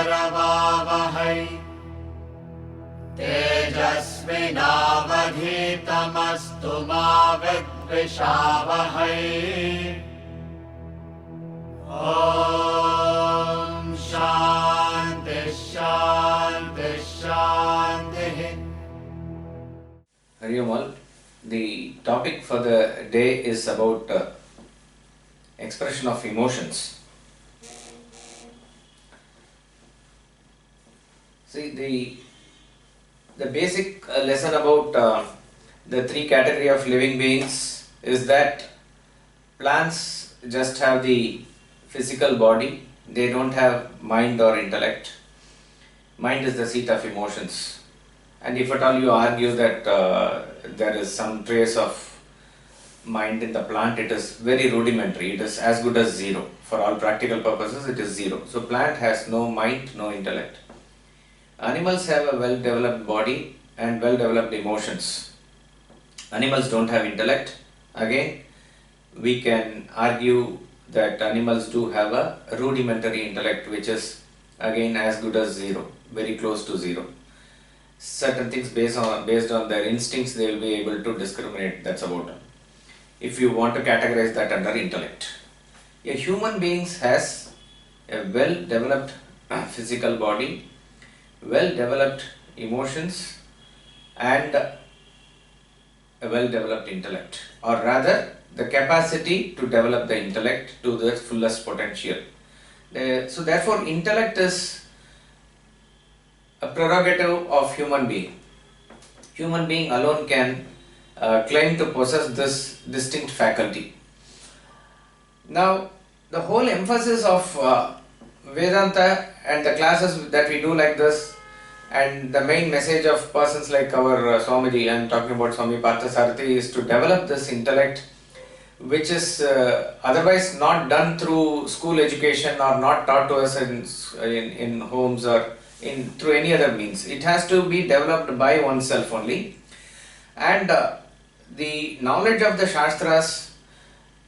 करवावहै तेजस्विनावधीतमस्तु मा विद्विषावहै। ॐ शान्ति शान्ति शान्तिः। Hari Om all. The topic for the day is about expression of emotions. See, the basic lesson about the three category of living beings is that plants just have the physical body, they don't have mind or intellect. Mind is the seat of emotions. And if at all you argue that there is some trace of mind in the plant, it is very rudimentary. It is as good as zero. For all practical purposes, it is zero. So plant has no mind, no intellect. Animals have a well-developed body and well-developed emotions. Animals don't have intellect. Again, we can argue that animals do have a rudimentary intellect, which is again as good as zero, very close to zero. Certain things based on their instincts, they will be able to discriminate. That's about it. If you want to categorize that under intellect. A human being has a well-developed physical body, well-developed emotions and a well-developed intellect, or rather the capacity to develop the intellect to the fullest potential. So therefore intellect is a prerogative of human being. Human being alone can claim to possess this distinct faculty. Now, the whole emphasis of Vedanta and the classes that we do like this, and the main message of persons like our Swamiji, I am talking about Swami Parthasarathi, is to develop this intellect, which is otherwise not done through school education or not taught to us in homes or through any other means. It has to be developed by oneself only. And the knowledge of the Shastras,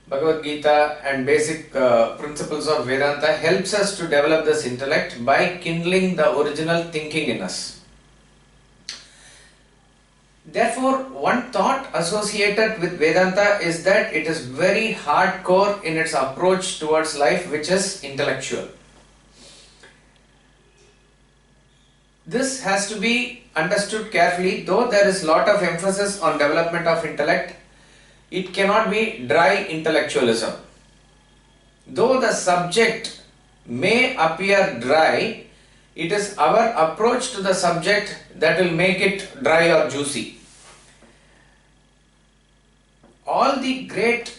Bhagavad Gita and basic principles of Vedanta helps us to develop this intellect by kindling the original thinking in us. Therefore, one thought associated with Vedanta is that it is very hardcore in its approach towards life, which is intellectual. This has to be understood carefully. Though there is lot of emphasis on development of intellect, it cannot be dry intellectualism. Though the subject may appear dry, it is our approach to the subject that will make it dry or juicy. All the great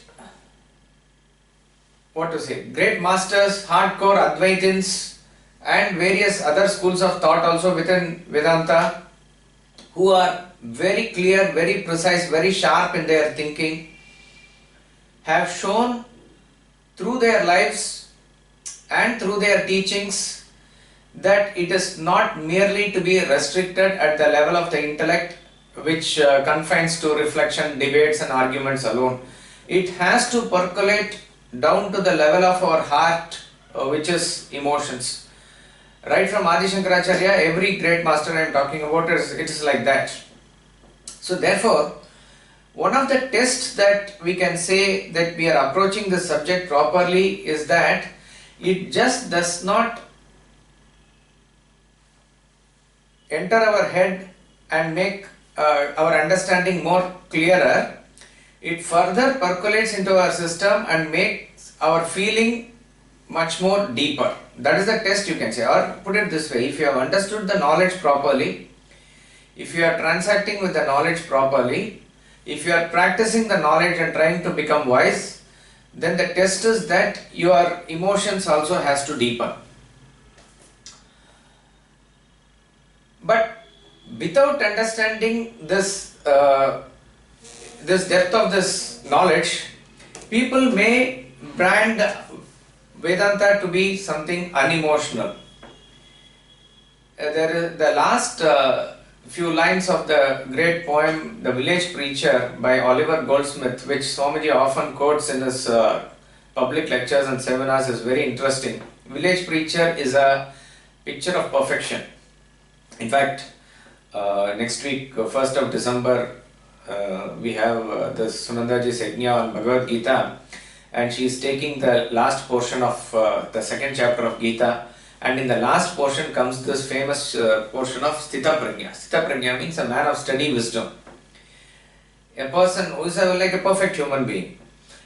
masters, hardcore Advaitins and various other schools of thought also within Vedanta, who are very clear, very precise, very sharp in their thinking, have shown through their lives and through their teachings that it is not merely to be restricted at the level of the intellect, which confines to reflection, debates and arguments alone. It has to percolate down to the level of our heart, which is emotions. Right from Adi Shankaracharya, every great master I am talking about, it is like that. So therefore, one of the tests that we can say that we are approaching this subject properly is that it just does not enter our head and make our understanding more clearer. It further percolates into our system and makes our feeling much more deeper. That is the test, you can say. Or put it this way, if you have understood the knowledge properly, if you are transacting with the knowledge properly, if you are practicing the knowledge and trying to become wise, then the test is that your emotions also has to deepen. But without understanding this depth of this knowledge, people may brand Vedanta to be something unemotional. There is the last few lines of the great poem The Village Preacher by Oliver Goldsmith, which Swamiji often quotes in his public lectures and seminars, is very interesting. Village Preacher is a picture of perfection. In fact, next week, 1st of December, we have the Sunandaji's Yajna on Bhagavad Gita, and she is taking the last portion of the second chapter of Gita, and in the last portion comes this famous portion of Sthita Prajna. Sthita Prajna means a man of steady wisdom, a person who is like a perfect human being.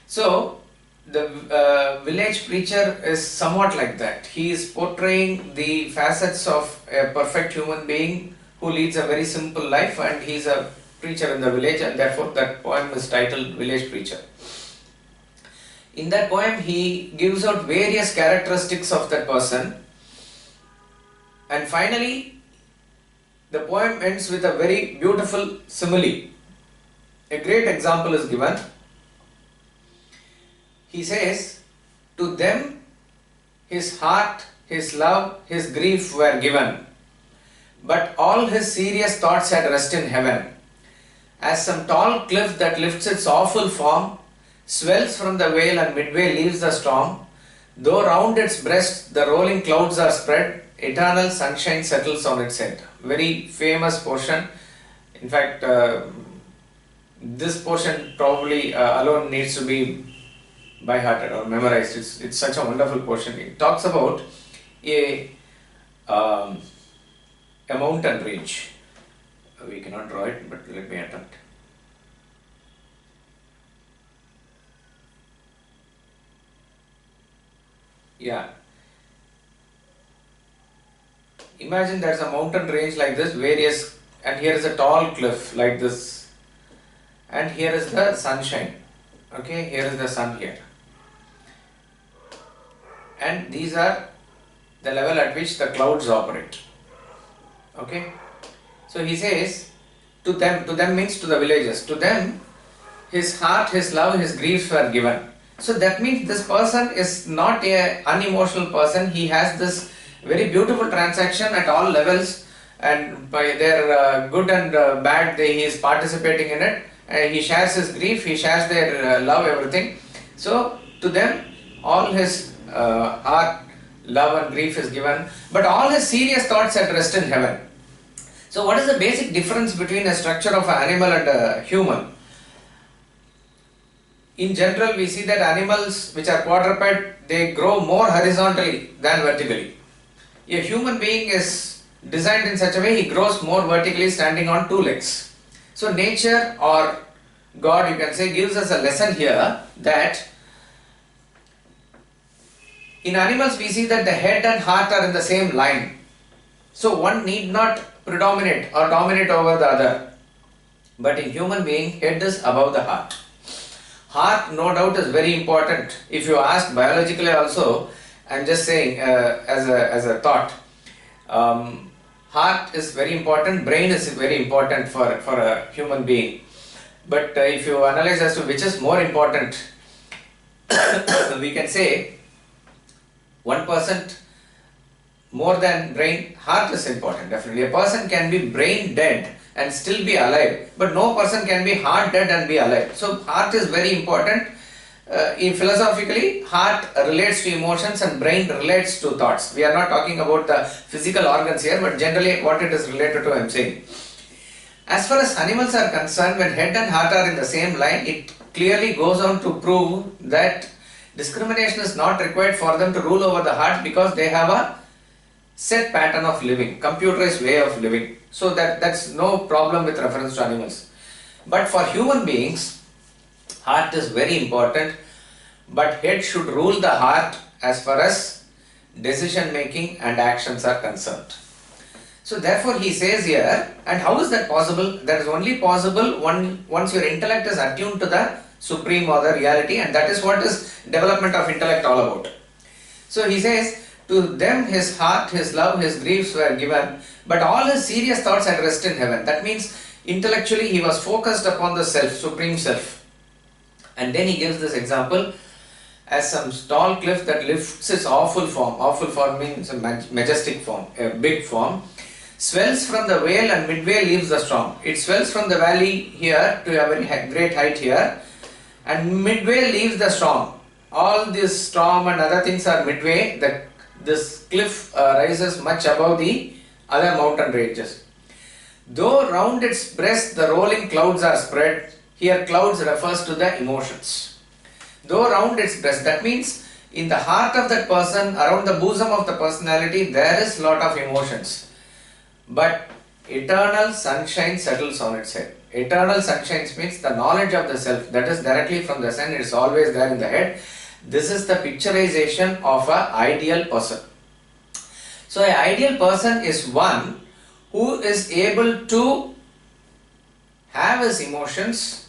So the village preacher is somewhat like that. He is portraying the facets of a perfect human being who leads a very simple life, and he is a preacher in the village, and therefore that poem is titled Village Preacher. In that poem he gives out various characteristics of that person, and finally the poem ends with a very beautiful simile. A great example is given. He says, to them his heart, his love, his grief were given, but all his serious thoughts had rest in heaven. As some tall cliff that lifts its awful form, swells from the vale and midway leaves the storm, though round its breast the rolling clouds are spread, eternal sunshine settles on its head. Very famous portion. In fact, this portion probably alone needs to be by hearted or memorized. It's such a wonderful portion. It talks about a mountain range. We cannot draw it, but let me attempt. Yeah. Imagine there's a mountain range like this, various, and here is a tall cliff like this, and here is the sunshine. Okay, here is the sun here. And these are the level at which the clouds operate. Okay. So he says, to them means to the villagers, to them his heart, his love, his griefs were given. So that means this person is not an unemotional person. He has this very beautiful transaction at all levels, and by their good and bad, he is participating in it. He shares his grief, he shares their love, everything. So to them all his heart, love and grief is given, but all his serious thoughts at rest in heaven. So what is the basic difference between a structure of an animal and a human? In general, we see that animals which are quadruped, they grow more horizontally than vertically. A human being is designed in such a way, he grows more vertically, standing on two legs. So nature, or God you can say, gives us a lesson here that in animals we see that the head and heart are in the same line. So one need not predominate or dominate over the other. But in human being, head is above the heart. Heart, no doubt, is very important. If you ask biologically also, I am just saying as a thought, heart is very important, brain is very important for a human being. But if you analyze as to which is more important, we can say 1% more than brain, heart is important, definitely. A person can be brain dead and still be alive, but no person can be heart dead and be alive. So heart is very important. In philosophically, heart relates to emotions and brain relates to thoughts. We are not talking about the physical organs here, but generally what it is related to, I am saying. As far as animals are concerned, when head and heart are in the same line, it clearly goes on to prove that discrimination is not required for them to rule over the heart, because they have a set pattern of living, computerized way of living. So that's no problem with reference to animals. But for human beings, heart is very important, but head should rule the heart as far as decision making and actions are concerned. So therefore he says here, and how is that possible? That is only possible once your intellect is attuned to the supreme or the reality, and that is what is development of intellect all about. So he says, to them his heart, his love, his griefs were given, but all his serious thoughts had rest in heaven. That means intellectually he was focused upon the self, supreme self. And then he gives this example, as some tall cliff that lifts its awful form means a majestic form, a big form, swells from the vale and midway leaves the storm. It swells from the valley here to a very great height here, and midway leaves the storm. All this storm and other things are midway. this cliff rises much above the other mountain ranges. Though round its breast the rolling clouds are spread, here clouds refers to the emotions. Though round its breast, that means in the heart of that person, around the bosom of the personality, there is lot of emotions. But eternal sunshine settles on its head. Eternal sunshine means the knowledge of the self, that is directly from the sun, it is always there in the head. This is the picturization of an ideal person. So an ideal person is one who is able to have his emotions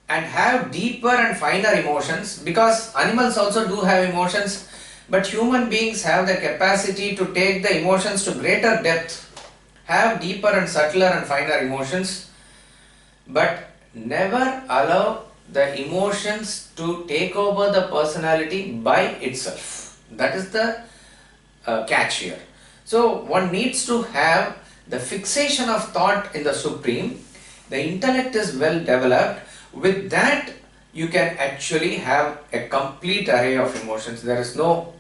and have deeper and finer emotions, because animals also do have emotions, but human beings have the capacity to take the emotions to greater depth, have deeper and subtler and finer emotions, but never allow the emotions to take over the personality by itself. That is the catch here. So one needs to have the fixation of thought in the Supreme. The intellect is well developed. With that, you can actually have a complete array of emotions. There is no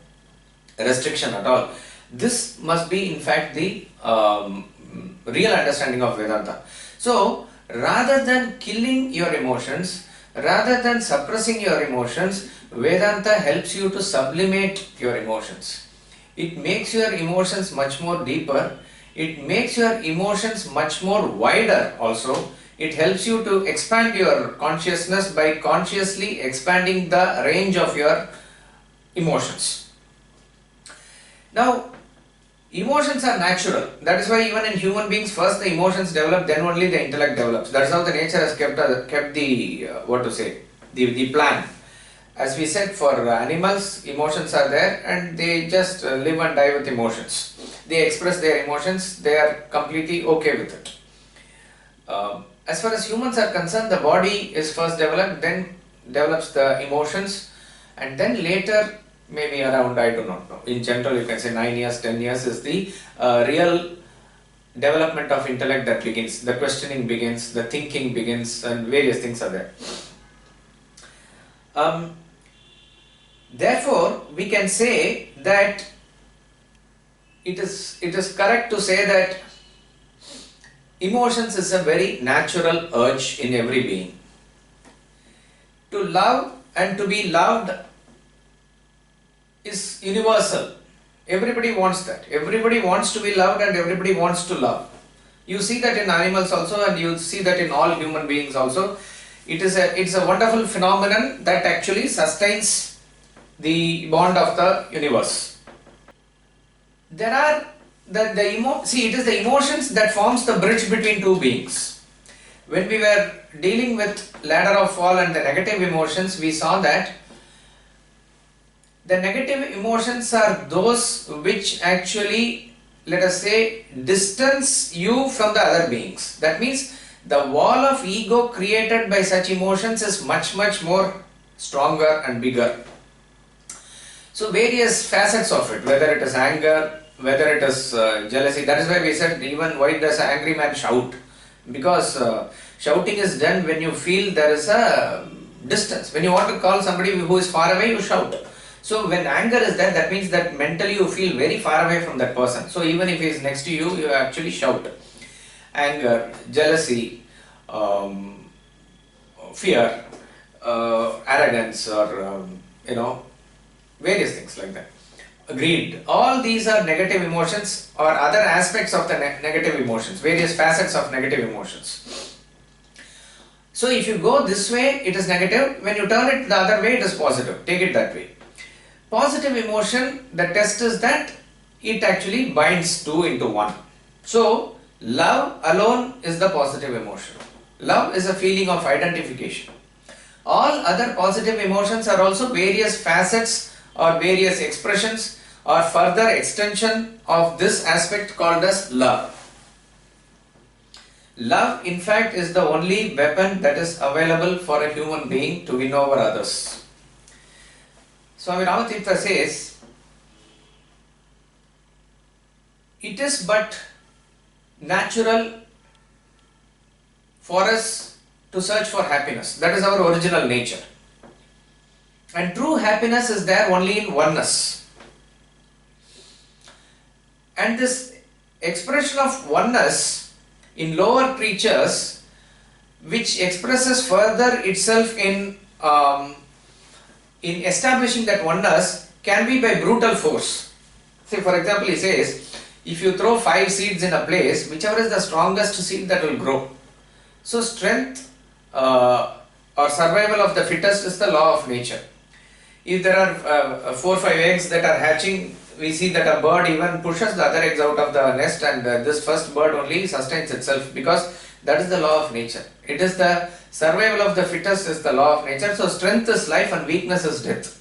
restriction at all. This must be in fact the real understanding of Vedanta. So, rather than killing your emotions, rather than suppressing your emotions, Vedanta helps you to sublimate your emotions. It makes your emotions much more deeper. It makes your emotions much more wider also. It helps you to expand your consciousness by consciously expanding the range of your emotions. Now, emotions are natural. That is why even in human beings, first the emotions develop, then only the intellect develops. That is how the nature has kept the the plan. As we said, for animals, emotions are there and they just live and die with emotions. They express their emotions, they are completely okay with it. As far as humans are concerned, the body is first developed, then develops the emotions, and then later, maybe around, I do not know, in general you can say 9 years, 10 years is the real development of intellect that begins. The questioning begins, the thinking begins, and various things are there. Therefore, we can say that it is correct to say that emotions is a very natural urge in every being. To love and to be loved is universal. Everybody wants that. Everybody wants to be loved and everybody wants to love. You see that in animals also, and you see that in all human beings also. It's a wonderful phenomenon that actually sustains the bond of the universe. There are it is the emotions that forms the bridge between two beings. When we were dealing with ladder of fall and the negative emotions, we saw that the negative emotions are those which actually, let us say, distance you from the other beings. That means the wall of ego created by such emotions is much more stronger and bigger. So various facets of it, whether it is anger, whether it is jealousy. That is why we said, even why does an angry man shout? Because shouting is done when you feel there is a distance. When you want to call somebody who is far away, you shout. So when anger is there, that means that mentally you feel very far away from that person. So even if he is next to you, you actually shout. Anger, jealousy, fear, arrogance, or various things like that. Greed. All these are negative emotions or other aspects of the negative emotions, various facets of negative emotions. So if you go this way, it is negative. When you turn it the other way, it is positive. Take it that way. Positive emotion, the test is that it actually binds two into one. So love alone is the positive emotion. Love is a feeling of identification. All other positive emotions are also various facets or various expressions or further extension of this aspect called as love. Love, in fact, is the only weapon that is available for a human being to win over others. Swami Ramatirtha says, it is but natural for us to search for happiness. That is our original nature. And true happiness is there only in oneness. And this expression of oneness in lower creatures, which expresses further itself in establishing that oneness, can be by brutal force. Say for example, he says, if you throw 5 seeds in a place, whichever is the strongest seed, that will grow. So strength or survival of the fittest is the law of nature. If there are 4 or 5 eggs that are hatching, we see that a bird even pushes the other eggs out of the nest, and this first bird only sustains itself, because that is the law of nature. It is the survival of the fittest is the law of nature. So strength is life and weakness is death.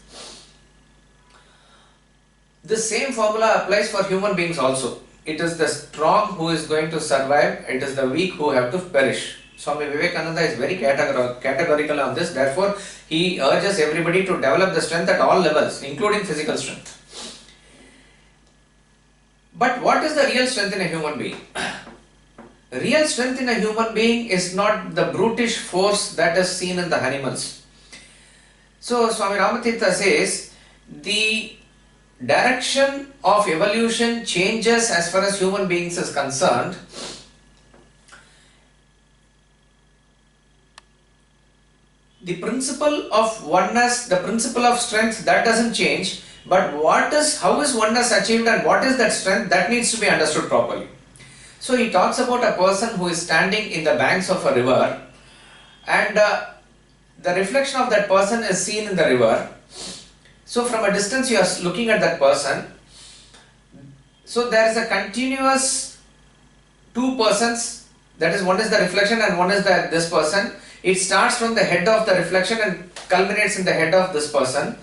This same formula applies for human beings also. It is the strong who is going to survive, it is the weak who have to perish. Swami Vivekananda is very categorical on this. Therefore, he urges everybody to develop the strength at all levels, including physical strength. But what is the real strength in a human being? Real strength in a human being is not the brutish force that is seen in the animals. So, Swami Ramatirtha says, the direction of evolution changes as far as human beings is concerned. The principle of oneness, the principle of strength, that doesn't change, but how is oneness achieved and what is that strength, that needs to be understood properly. So he talks about a person who is standing in the banks of a river, and the reflection of that person is seen in the river. So from a distance you are looking at that person. So there is a continuous 2 persons, that is, one is the reflection and one is this person. It starts from the head of the reflection and culminates in the head of this person.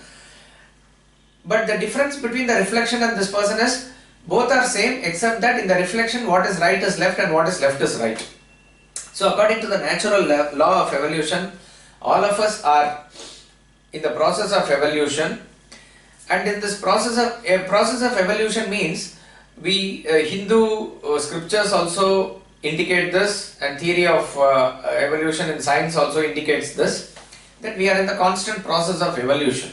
But the difference between the reflection and this person is, both are same, except that in the reflection what is right is left and what is left is right. So according to the natural law of evolution, all of us are in the process of evolution, and in this process of evolution means, Hindu scriptures also indicate this, and theory of evolution in science also indicates this, that we are in the constant process of evolution.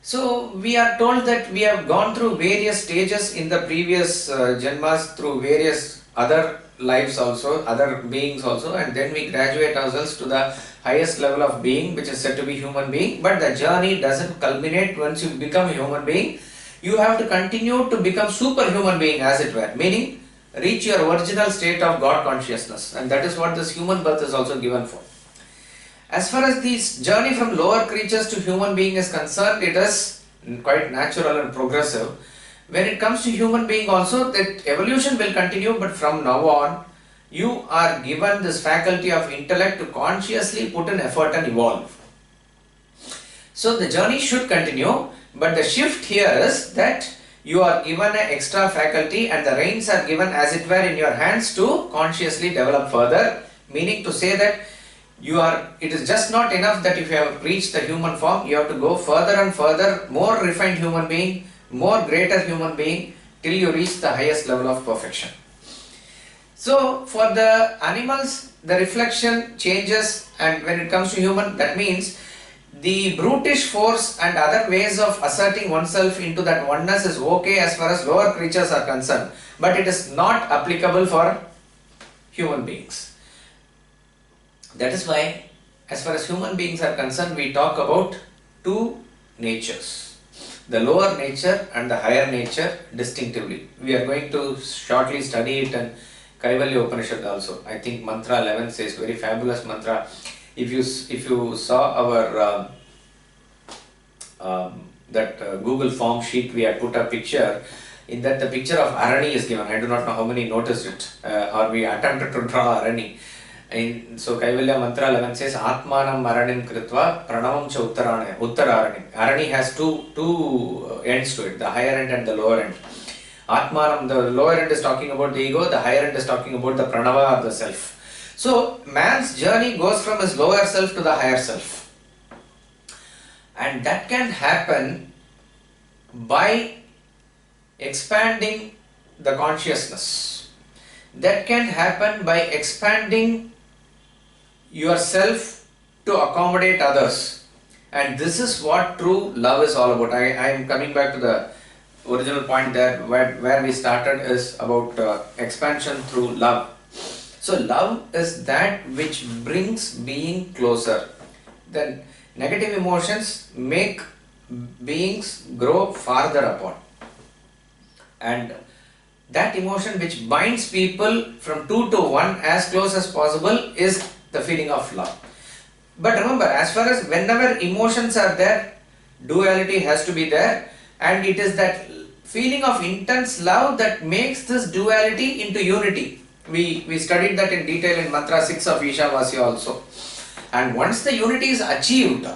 So we are told that we have gone through various stages in the previous janmas, through various other lives also, other beings also, and then we graduate ourselves to the highest level of being, which is said to be human being. But the journey doesn't culminate once you become a human being. You have to continue to become superhuman being, as it were, meaning reach your original state of God consciousness, and that is what this human birth is also given for. As far as this journey from lower creatures to human being is concerned, it is quite natural and progressive. When it comes to human being also, that evolution will continue, but from now on, you are given this faculty of intellect to consciously put in effort and evolve. So the journey should continue, but the shift here is that you are given an extra faculty and the reins are given, as it were, in your hands to consciously develop further, meaning to say that it is just not enough that if you have reached the human form, you have to go further and further, more refined human being, more greater human being, till you reach the highest level of perfection. So for the animals, the reflection changes, and when it comes to human, that means the brutish force and other ways of asserting oneself into that oneness is okay as far as lower creatures are concerned, but it is not applicable for human beings. That is why, as far as human beings are concerned, we talk about 2 natures, the lower nature and the higher nature distinctively. We are going to shortly study it in Kaivalya Upanishad also. I think mantra 11 says, very fabulous mantra. If you saw our Google form sheet, we had put a picture. In that, the picture of Arani is given. I do not know how many noticed it, or we attempted to draw Arani. So Kaivalya mantra 11 says, Atmanam Aranim Kritva Pranavam Cha Uttararanim. Arani has two ends to it, the higher end and the lower end. Atmanam, the lower end is talking about the ego, the higher end is talking about the Pranava or the self. So man's journey goes from his lower self to the higher self. And that can happen by expanding the consciousness. That can happen by expanding yourself to accommodate others. And this is what true love is all about. I am coming back to the original point there where we started is about expansion through love. So love is that which brings being closer. Then negative emotions make beings grow farther apart. And that emotion which binds people from two to one as close as possible is the feeling of love. But remember, as far as whenever emotions are there, duality has to be there, and it is that feeling of intense love that makes this duality into unity. We studied that in detail in Mantra 6 of Ishavasya also. And once the unity is achieved,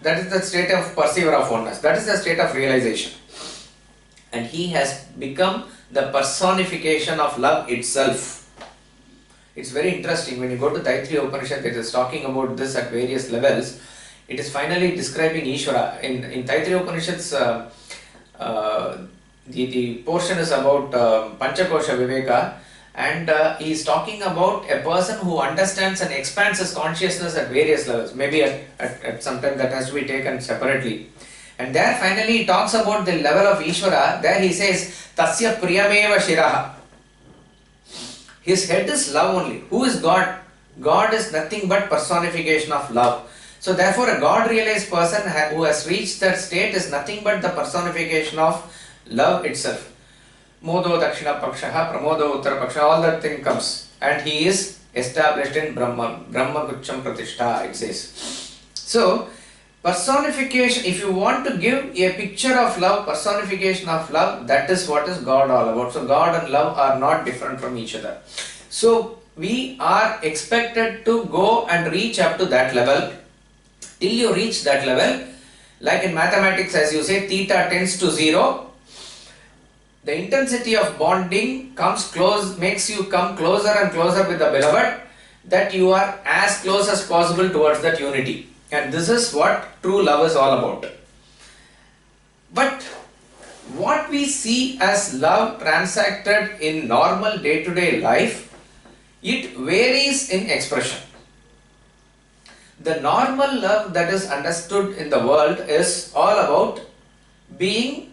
that is the state of perceiver of oneness, that is the state of realization. And he has become the personification of love itself. It's very interesting when you go to Taittiriya Upanishad, it is talking about this at various levels. It is finally describing Ishvara. In Taittiriya Upanishads, the portion is about Panchakosha Viveka, and he is talking about a person who understands and expands his consciousness at various levels. Maybe at some time that has to be taken separately. And there finally he talks about the level of Ishvara. There he says, Tasya Priyameva Shiraha. His head is love only. Who is God? God is nothing but personification of love. So therefore a God realized person who has reached that state is nothing but the personification of love itself. Modo Dakshina Pakshaha, Pramodo Uttara Paksha, all that thing comes. And he is established in Brahman. Brahma Gucham Pratishtha, it says. So, personification, if you want to give a picture of love, personification of love, that is what is God all about. So God and love are not different from each other. So we are expected to go and reach up to that level. Till you reach that level, like in mathematics, as you say, theta tends to 0. The intensity of bonding comes close, makes you come closer and closer with the beloved, that you are as close as possible towards that unity. And this is what true love is all about. But what we see as love transacted in normal day-to-day life, it varies in expression. The normal love that is understood in the world is all about being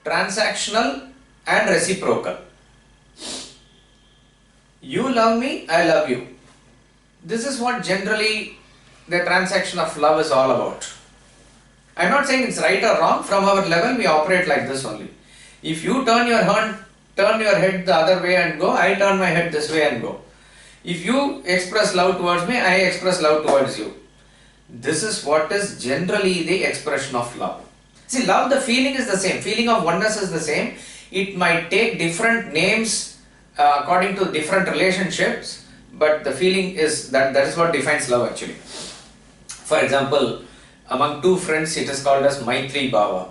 transactional and reciprocal. You love me, I love you. This is what generally the transaction of love is all about. I am not saying it's right or wrong. From our level we operate like this only. If you turn your head the other way and go, I turn my head this way and go. If you express love towards me, I express love towards you. This is what is generally the expression of love. See, love, the feeling is the same. Feeling of oneness is the same. It might take different names according to different relationships, but the feeling is that is what defines love actually. For example, among two friends it is called as Maitri Bhava.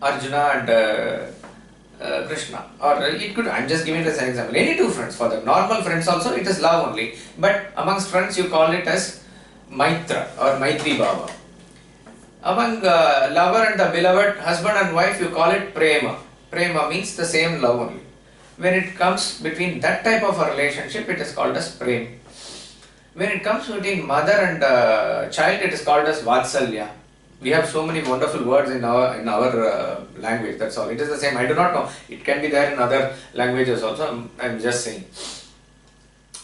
Arjuna and Krishna. Or it could, I am just giving this as an example. Any two friends, for the normal friends also it is love only. But amongst friends you call it as Maitra or Maitri Bhava. Among lover and the beloved, husband and wife, you call it Prema. Prema means the same love only. When it comes between that type of a relationship, it is called as Prem. When it comes between mother and child, it is called as Vatsalya. We have so many wonderful words in our language, that's all. It is the same, I do not know. It can be there in other languages also, I am just saying.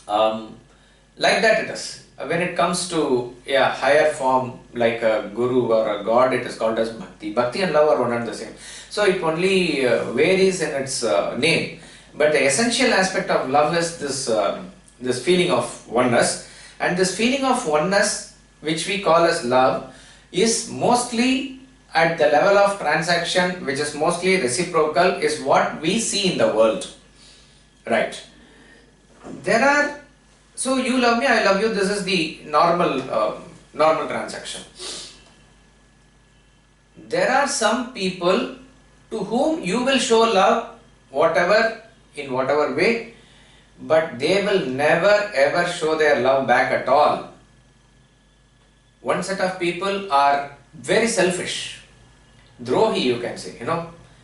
Like that it is. When it comes to a higher form like a guru or a god, it is called as Bhakti. Bhakti and love are one and the same. So it only varies in its name. But the essential aspect of love is this feeling of oneness. And this feeling of oneness, which we call as love, is mostly at the level of transaction, which is mostly reciprocal, is what we see in the world. Right. So you love me, I love you, this is the normal transaction. There are some people to whom you will show love in whatever way, but they will never ever show their love back at all. One set of people are very selfish, drohi you can say,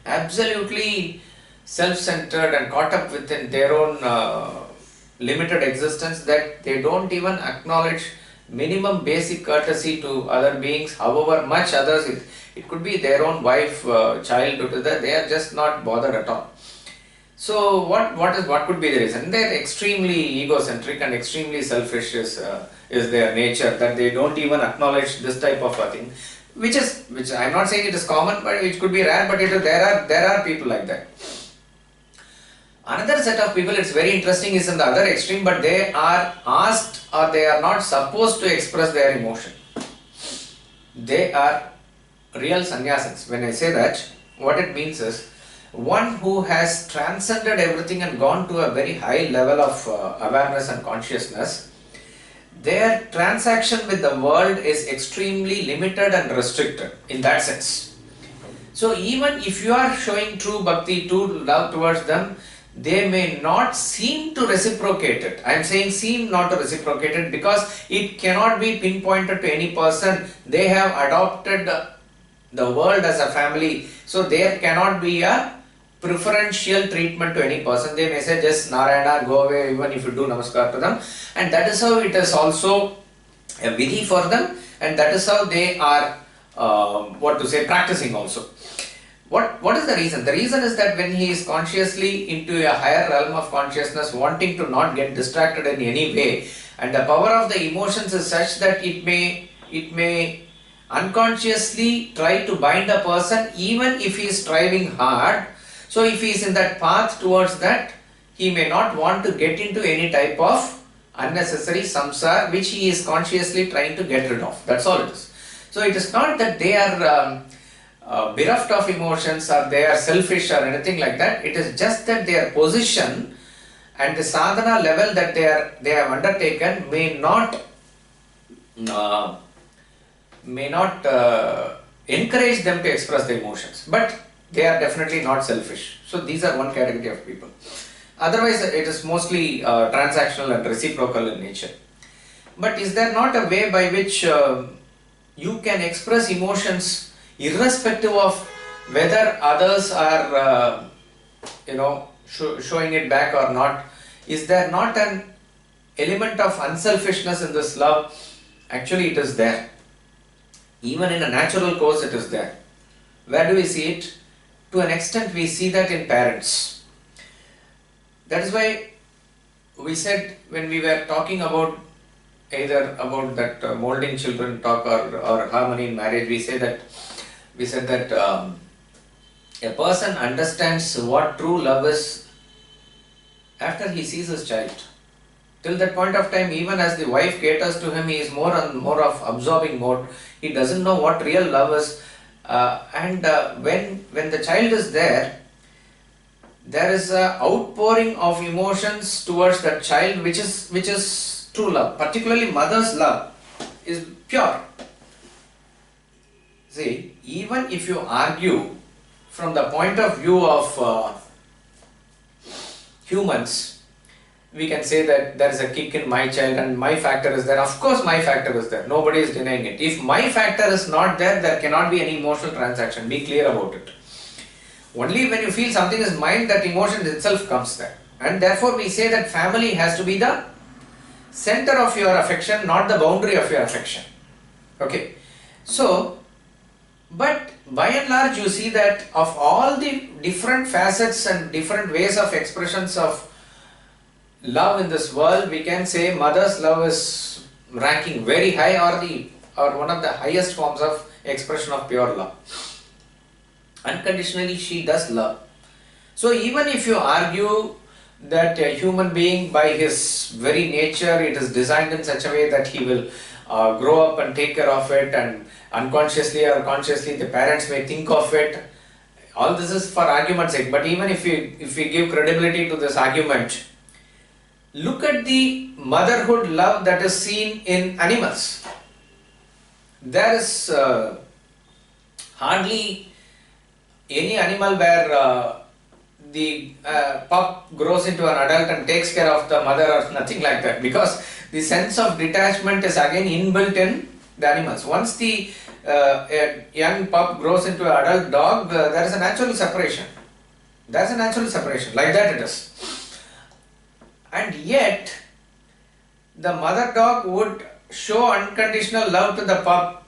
absolutely self-centered and caught up within their own limited existence, that they don't even acknowledge minimum basic courtesy to other beings, however much others, it could be their own wife, child, they are just not bothered at all. So what could be the reason? They are extremely egocentric and extremely selfish is their nature, that they don't even acknowledge this type of a thing, which I'm not saying it is common, but it could be rare, but there are people like that. Another set of people, it's very interesting, is in the other extreme, but they are asked or they are not supposed to express their emotion. They are real sannyasins. When I say that, what it means is one who has transcended everything and gone to a very high level of awareness and consciousness. Their transaction with the world is extremely limited and restricted in that sense. So even if you are showing true bhakti, true love towards them, they may not seem to reciprocate it. I am saying seem not to reciprocate it because it cannot be pinpointed to any person. They have adopted the world as a family, so there cannot be a preferential treatment to any person. They may say just Narayana, go away, even if you do namaskar to them, and that is how it is also a vidhi for them, and that is how they are practicing also. What is the reason? The reason is that when he is consciously into a higher realm of consciousness, wanting to not get distracted in any way, and the power of the emotions is such that it may unconsciously try to bind a person even if he is striving hard. So if he is in that path towards that, he may not want to get into any type of unnecessary samsara which he is consciously trying to get rid of. That's all it is. So it is not that they are bereft of emotions or they are selfish or anything like that. It is just that their position and the sadhana level that they have undertaken may not encourage them to express the emotions, but they are definitely not selfish. So these are one category of people. Otherwise it is mostly transactional and reciprocal in nature. But is there not a way by which you can express emotions irrespective of whether others are showing it back or not? Is there not an element of unselfishness in this love? Actually it is there. Even in a natural course it is there. Where do we see it? To an extent we see that in parents. That is why we said when we were talking about either about that molding children talk or harmony in marriage, we said that a person understands what true love is after he sees his child. Till that point of time, even as the wife caters to him, he is more and more of absorbing mode. He doesn't know what real love is. When the child is there is a outpouring of emotions towards that child, which is true love. Particularly mother's love is pure. See, even if you argue from the point of view of humans, we can say that there is a kick in my child and my factor is there. Of course my factor is there. Nobody is denying it. If my factor is not there, there cannot be any emotional transaction. Be clear about it. Only when you feel something is mine, that emotion itself comes there. And therefore we say that family has to be the center of your affection, not the boundary of your affection. Okay. So, but by and large you see that of all the different facets and different ways of expressions of love in this world, we can say mother's love is ranking very high or one of the highest forms of expression of pure love. Unconditionally she does love. So even if you argue that a human being by his very nature, it is designed in such a way that he will grow up and take care of it, and unconsciously or consciously the parents may think of it, all this is for argument's sake. But even if we give credibility to this argument, look at the motherhood love that is seen in animals. There is hardly any animal where the pup grows into an adult and takes care of the mother or nothing like that, because the sense of detachment is again inbuilt in the animals. Once the a young pup grows into an adult dog, there is a natural separation. There is a natural separation, like that it is. And yet, the mother dog would show unconditional love to the pup,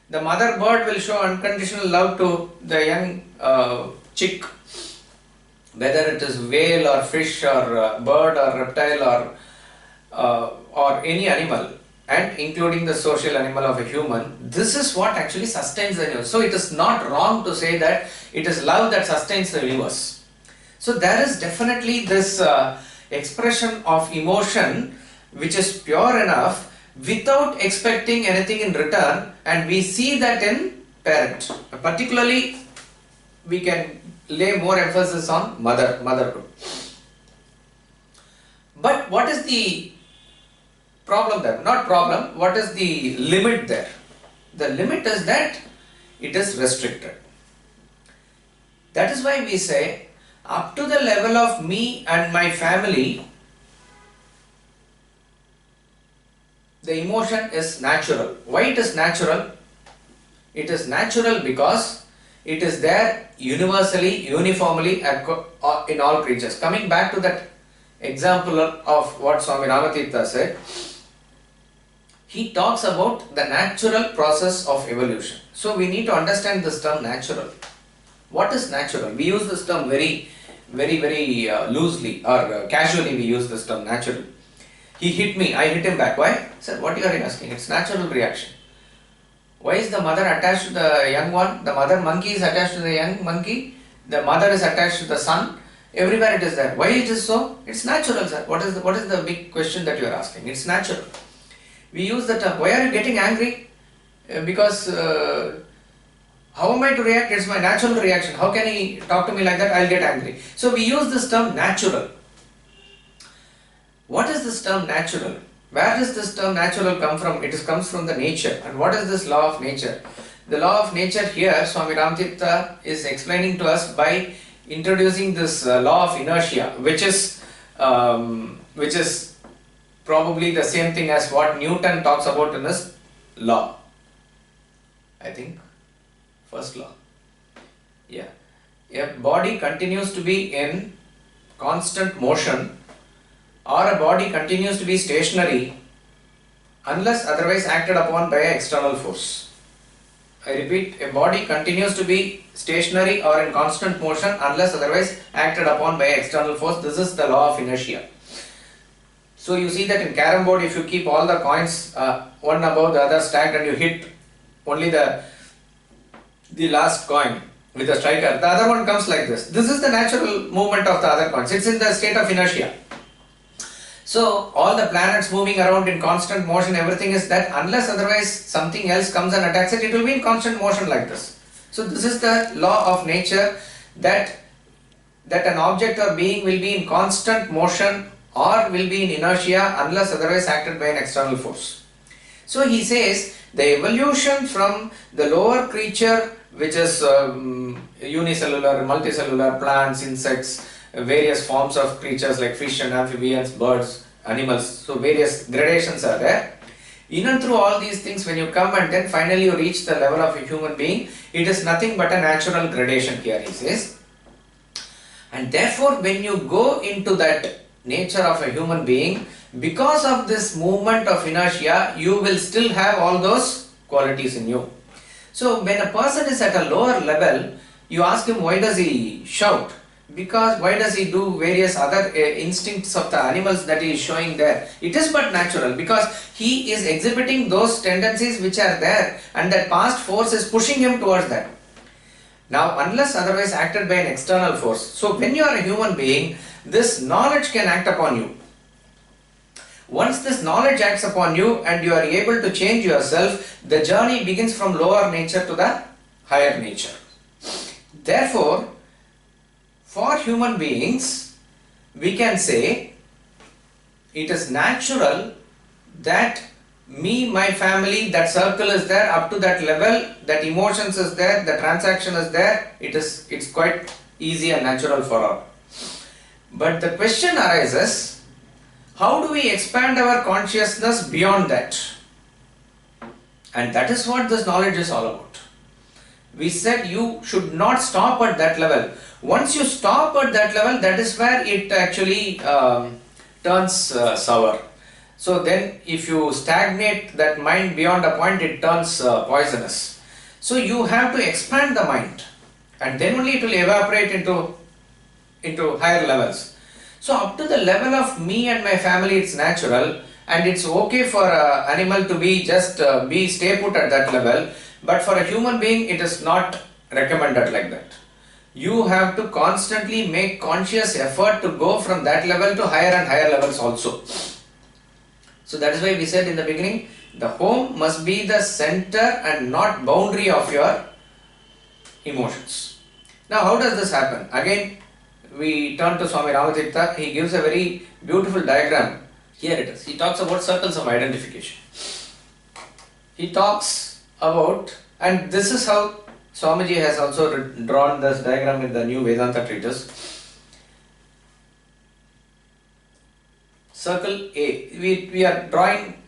the mother bird will show unconditional love to the young chick, whether it is whale or fish or bird or reptile or any animal, and including the social animal of a human. This is what actually sustains the universe. So it is not wrong to say that it is love that sustains the universe. So there is definitely this expression of emotion which is pure enough without expecting anything in return, and we see that in parent. Particularly we can lay more emphasis on motherhood. But what is the problem there? Not problem, what is the limit there? The limit is that it is restricted. That is why we say up to the level of me and my family, the emotion is natural. Why it is natural? It is natural because it is there universally, uniformly in all creatures. Coming back to that example of what Swami Ramatirtha said, he talks about the natural process of evolution. So we need to understand this term natural. What is natural? We use this term very loosely or casually we use this term natural. He hit me, I hit him back. Why? I said, what you are asking? It's natural reaction. Why is the mother attached to the young one? The mother monkey is attached to the young monkey. The mother is attached to the son. Everywhere it is there. Why it is so? It's natural, sir. What is the big question that you are asking? It's natural. We use the term. Why are you getting angry? Because how am I to react? It's my natural reaction. How can he talk to me like that? I'll get angry. So we use this term natural. What is this term natural? Where does this term natural come from? It comes from the nature. And what is this law of nature? The law of nature here, Swami Ramatirtha is explaining to us by introducing this law of inertia, which is probably the same thing as what Newton talks about in his law. I think first law. Yeah. A body continues to be in constant motion, or a body continues to be stationary unless otherwise acted upon by an external force. I repeat, a body continues to be stationary or in constant motion unless otherwise acted upon by an external force. This is the law of inertia. So you see that in carom board, if you keep all the coins one above the other stacked and you hit only the last coin with the striker, the other one comes like this. This is the natural movement of the other coins. It's in the state of inertia. So all the planets moving around in constant motion, everything is that unless otherwise something else comes and attacks it, it will be in constant motion like this. So this is the law of nature, that an object or being will be in constant motion or will be in inertia unless otherwise acted by an external force. So he says the evolution from the lower creature, which is unicellular, multicellular, plants, insects, various forms of creatures like fish and amphibians, birds, animals, so various gradations are there. In and through all these things, when you come and then finally you reach the level of a human being, it is nothing but a natural gradation here, he says. And therefore, when you go into that nature of a human being, because of this movement of inertia, you will still have all those qualities in you. So when a person is at a lower level, you ask him why does he shout? Because why does he do various other instincts of the animals that he is showing there? It is but natural, because he is exhibiting those tendencies which are there, and that past force is pushing him towards that. Now, unless otherwise acted by an external force. So when you are a human being, this knowledge can act upon you. Once this knowledge acts upon you and you are able to change yourself, the journey begins from lower nature to the higher nature. Therefore, for human beings, we can say it is natural that me, my family, that circle is there up to that level, that emotions is there, the transaction is there, it's quite easy and natural for all. But the question arises, how do we expand our consciousness beyond that? And that is what this knowledge is all about. We said you should not stop at that level. Once you stop at that level, that is where it actually turns sour. So then if you stagnate that mind beyond a point, it turns poisonous. So you have to expand the mind, and then only it will evaporate into higher levels. So up to the level of me and my family, it's natural, and it's okay for an animal to be just stay put at that level, but for a human being it is not recommended like that. You have to constantly make conscious effort to go from that level to higher and higher levels also. So that is why we said in the beginning, the home must be the center and not boundary of your emotions. Now how does this happen? Again, we turn to Swami Ramatirtha. He gives a very beautiful diagram. Here it is. He talks about circles of identification. He talks about, and this is how Swamiji has also drawn this diagram in the new Vedanta treatise. Circle A. We are drawing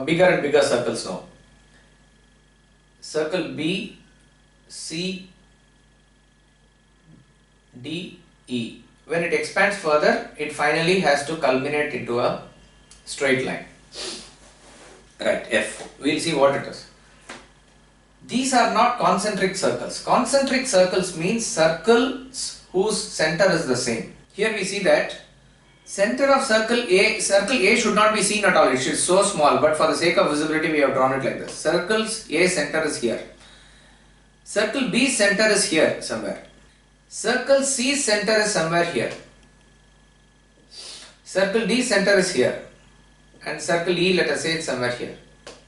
bigger and bigger circles now. Circle B, C, D, E. When it expands further, it finally has to culminate into a straight line. Right, F. We'll see what it is. These are not concentric circles. Concentric circles means circles whose center is the same. Here we see that center of circle A should not be seen at all. It is so small, but for the sake of visibility we have drawn it like this. Circle's A center is here. Circle B center is here somewhere. Circle C center is somewhere here. Circle D center is here. And circle E, let us say, it's somewhere here.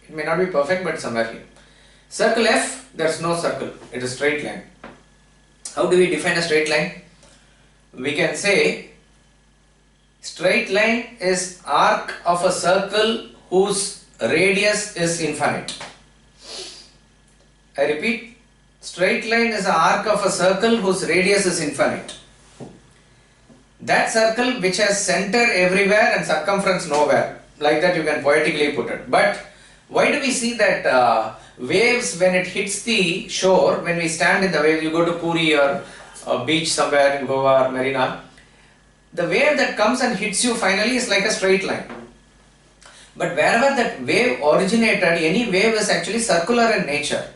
It may not be perfect, but somewhere here. Circle F, there's no circle. It is straight line. How do we define a straight line? We can say straight line is arc of a circle whose radius is infinite. I repeat, straight line is an arc of a circle whose radius is infinite. That circle which has center everywhere and circumference nowhere. Like that you can poetically put it. But why do we see that waves when it hits the shore, when we stand in the wave, you go to Puri or a beach somewhere in Goa or Marina, the wave that comes and hits you finally is like a straight line. But wherever that wave originated, any wave is actually circular in nature.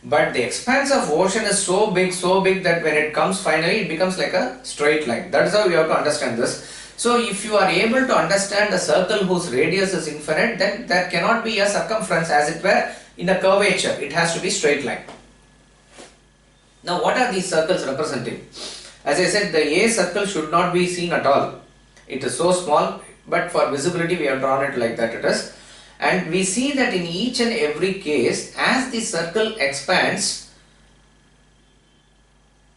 But the expanse of ocean is so big that when it comes finally, it becomes like a straight line. That is how we have to understand this. So if you are able to understand a circle whose radius is infinite, then there cannot be a circumference as it were in a curvature. It has to be straight line. Now what are these circles representing? As I said, the A circle should not be seen at all. It is so small, but for visibility we have drawn it like that it is. And we see that in each and every case, as the circle expands,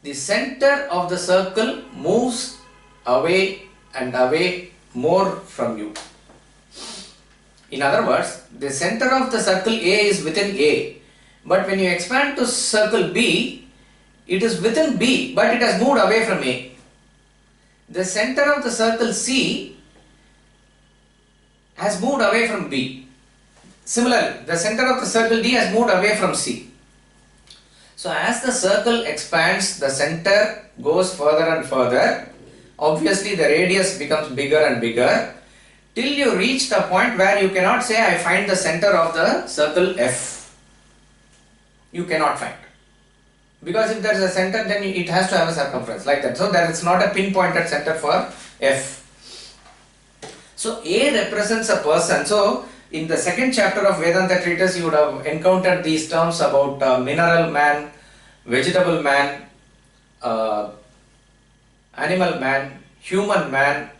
the center of the circle moves away and away more from you. In other words, the center of the circle A is within A, but when you expand to circle B, it is within B, but it has moved away from A. The center of the circle C has moved away from B. Similarly, the center of the circle D has moved away from C. So as the circle expands, the center goes further and further. Obviously the radius becomes bigger and bigger till you reach the point where you cannot say, I find the center of the circle F. You cannot find. Because if there is a center, then it has to have a circumference like that. So that is not a pinpointed center for F. So A represents a person. So in the second chapter of Vedanta treatise, you would have encountered these terms about mineral man, vegetable man, animal man, human man,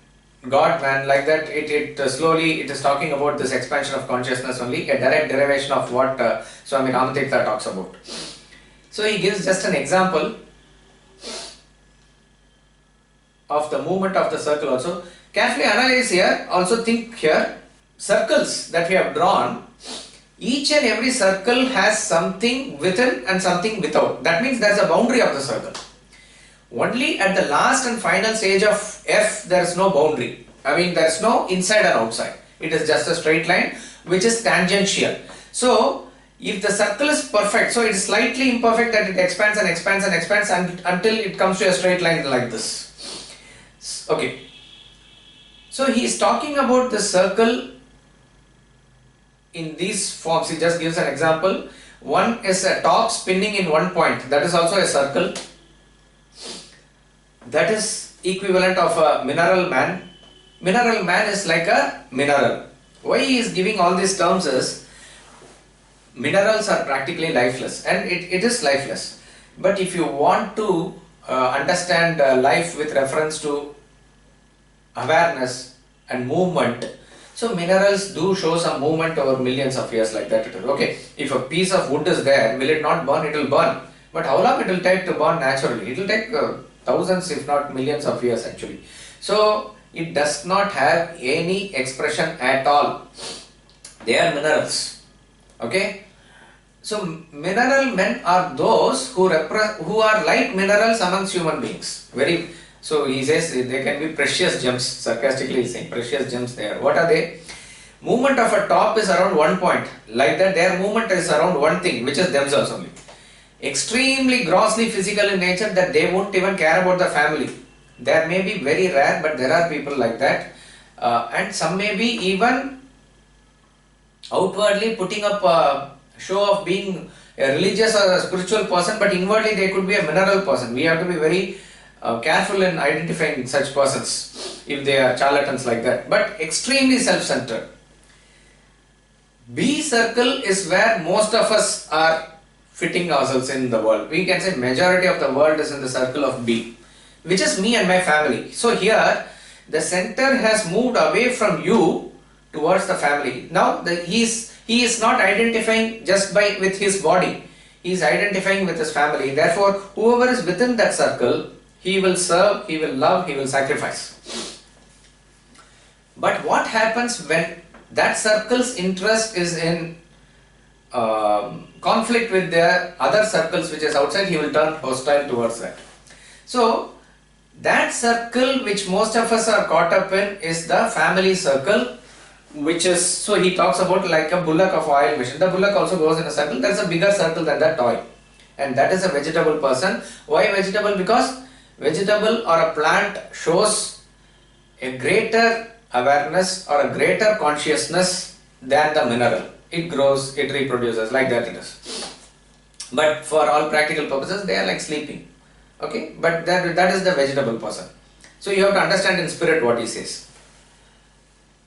God man, like that. It slowly is talking about this expansion of consciousness only, a direct derivation of what Swami Ramatirtha talks about. So he gives just an example of the movement of the circle also. Carefully analyze here, also think here. Circles that we have drawn, each and every circle has something within and something without. That means there is a boundary of the circle. Only at the last and final stage of F, there is no boundary. I mean, there is no inside and outside. It is just a straight line which is tangential. So, if the circle is perfect, so it is slightly imperfect that it expands and expands and expands until it comes to a straight line like this. Okay. So, he is talking about the circle in these forms. He just gives an example. One is a top spinning in one point, that is also a circle. That is equivalent of a mineral man. Mineral man is like a mineral. Why he is giving all these terms is, minerals are practically lifeless, and it is lifeless. But if you want to understand life with reference to awareness and movement, so minerals do show some movement over millions of years, like that it is. Okay, if a piece of wood is there, will it not burn? It will burn. But how long it will take to burn naturally? It will take thousands if not millions of years actually. So it does not have any expression at all. They are minerals. Okay. So mineral men are those who are like minerals amongst human beings. So he says they can be precious gems. Sarcastically he is saying precious gems they are. What are they? Movement of a top is around one point. Like that, their movement is around one thing, which is themselves only. Extremely grossly physical in nature, that they won't even care about the family. There may be very rare, but there are people like that. And some may be even outwardly putting up a show of being a religious or a spiritual person, but inwardly they could be a mineral person. We have to be very careful in identifying such persons if they are charlatans like that, but extremely self-centered. B circle is where most of us are fitting ourselves in the world. We can say majority of the world is in the circle of B, which is me and my family. So here the center has moved away from you towards the family. Now he is not identifying just with his body. He is identifying with his family. Therefore, whoever is within that circle, he will serve, he will love, he will sacrifice. But what happens when that circle's interest is in conflict with the other circles which is outside? He will turn hostile towards that. So that circle which most of us are caught up in is the family circle, which is, so he talks about like a bullock of oil machine. The bullock also goes in a circle. There is a bigger circle than that toy, and that is a vegetable person. Why vegetable? Because vegetable or a plant shows a greater awareness or a greater consciousness than the mineral. It grows, it reproduces, like that it is. But for all practical purposes, they are like sleeping. Okay, but that is the vegetable person. So you have to understand in spirit what he says.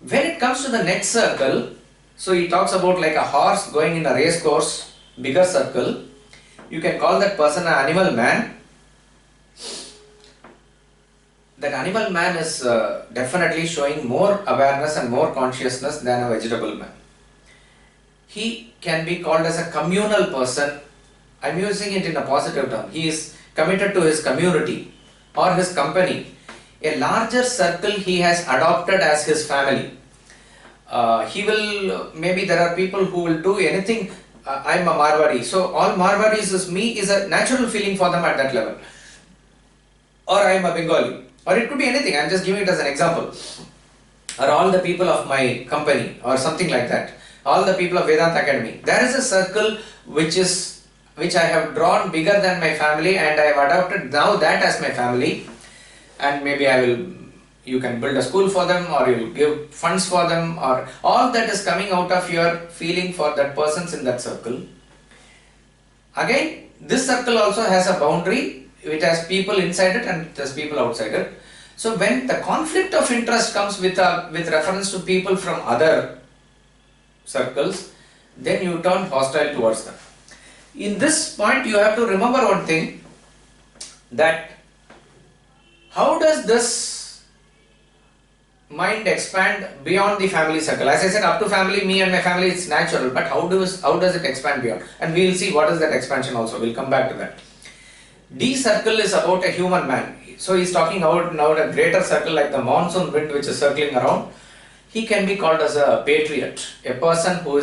When it comes to the next circle, so he talks about like a horse going in a race course, bigger circle. You can call that person an animal man. That animal man is definitely showing more awareness and more consciousness than a vegetable man. He can be called as a communal person. I am using it in a positive term. He is committed to his community or his company. A larger circle he has adopted as his family. He will, maybe there are people who will do anything. I am a Marwari, so all Marwaris is me is a natural feeling for them at that level. Or I am a Bengali, or it could be anything. I am just giving it as an example. Or all the people of my company, or something like that. All the people of Vedanta Academy. There is a circle which I have drawn bigger than my family, and I have adopted now that as my family. And maybe you can build a school for them, or you will give funds for them, or all that is coming out of your feeling for that persons in that circle. Again, this circle also has a boundary. It has people inside it and it has people outside it. So when the conflict of interest comes with reference to people from other circles, then you turn hostile towards them. In this point, you have to remember one thing, that how does this mind expand beyond the family circle? As I said, up to family, me and my family, it's natural, but how does it expand beyond? And we will see what is that expansion also. We'll come back to that. D circle is about a human man. So he's talking about now a greater circle like the monsoon wind which is circling around. He can be called as a patriot, a person who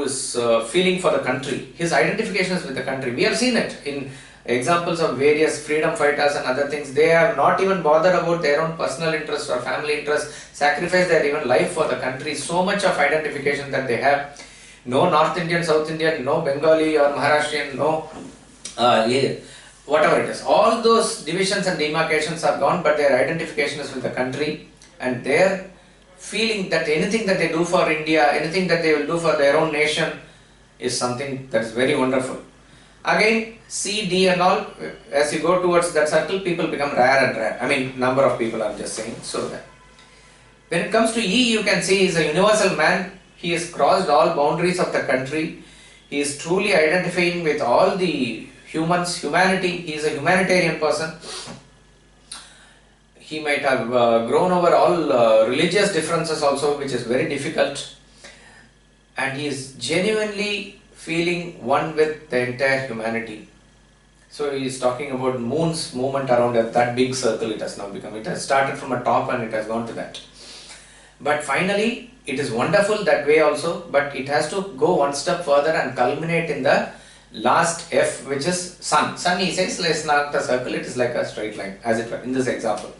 is feeling for the country. His identification is with the country. We have seen it in examples of various freedom fighters and other things. They have not even bothered about their own personal interest or family interest, sacrifice their even life for the country. So much of identification that they have. No North Indian, South Indian, no Bengali or Maharashtrian, no whatever it is. All those divisions and demarcations are gone, but their identification is with the country, and their feeling that anything that they do for India, anything that they will do for their own nation is something that is very wonderful. Again, C, D and all, as you go towards that circle, people become rare and rare. I mean, number of people I'm just saying. So that when it comes to E, you can see he is a universal man. He has crossed all boundaries of the country. He is truly identifying with all the humans, humanity. He is a humanitarian person. He might have grown over all religious differences also, which is very difficult. And he is genuinely feeling one with the entire humanity. So he is talking about moon's movement around that big circle it has now become. It has started from a top and it has gone to that. But finally, it is wonderful that way also, but it has to go one step further and culminate in the last F, which is sun. Sun, he says, is not a circle, it is like a straight line, as it were, in this example.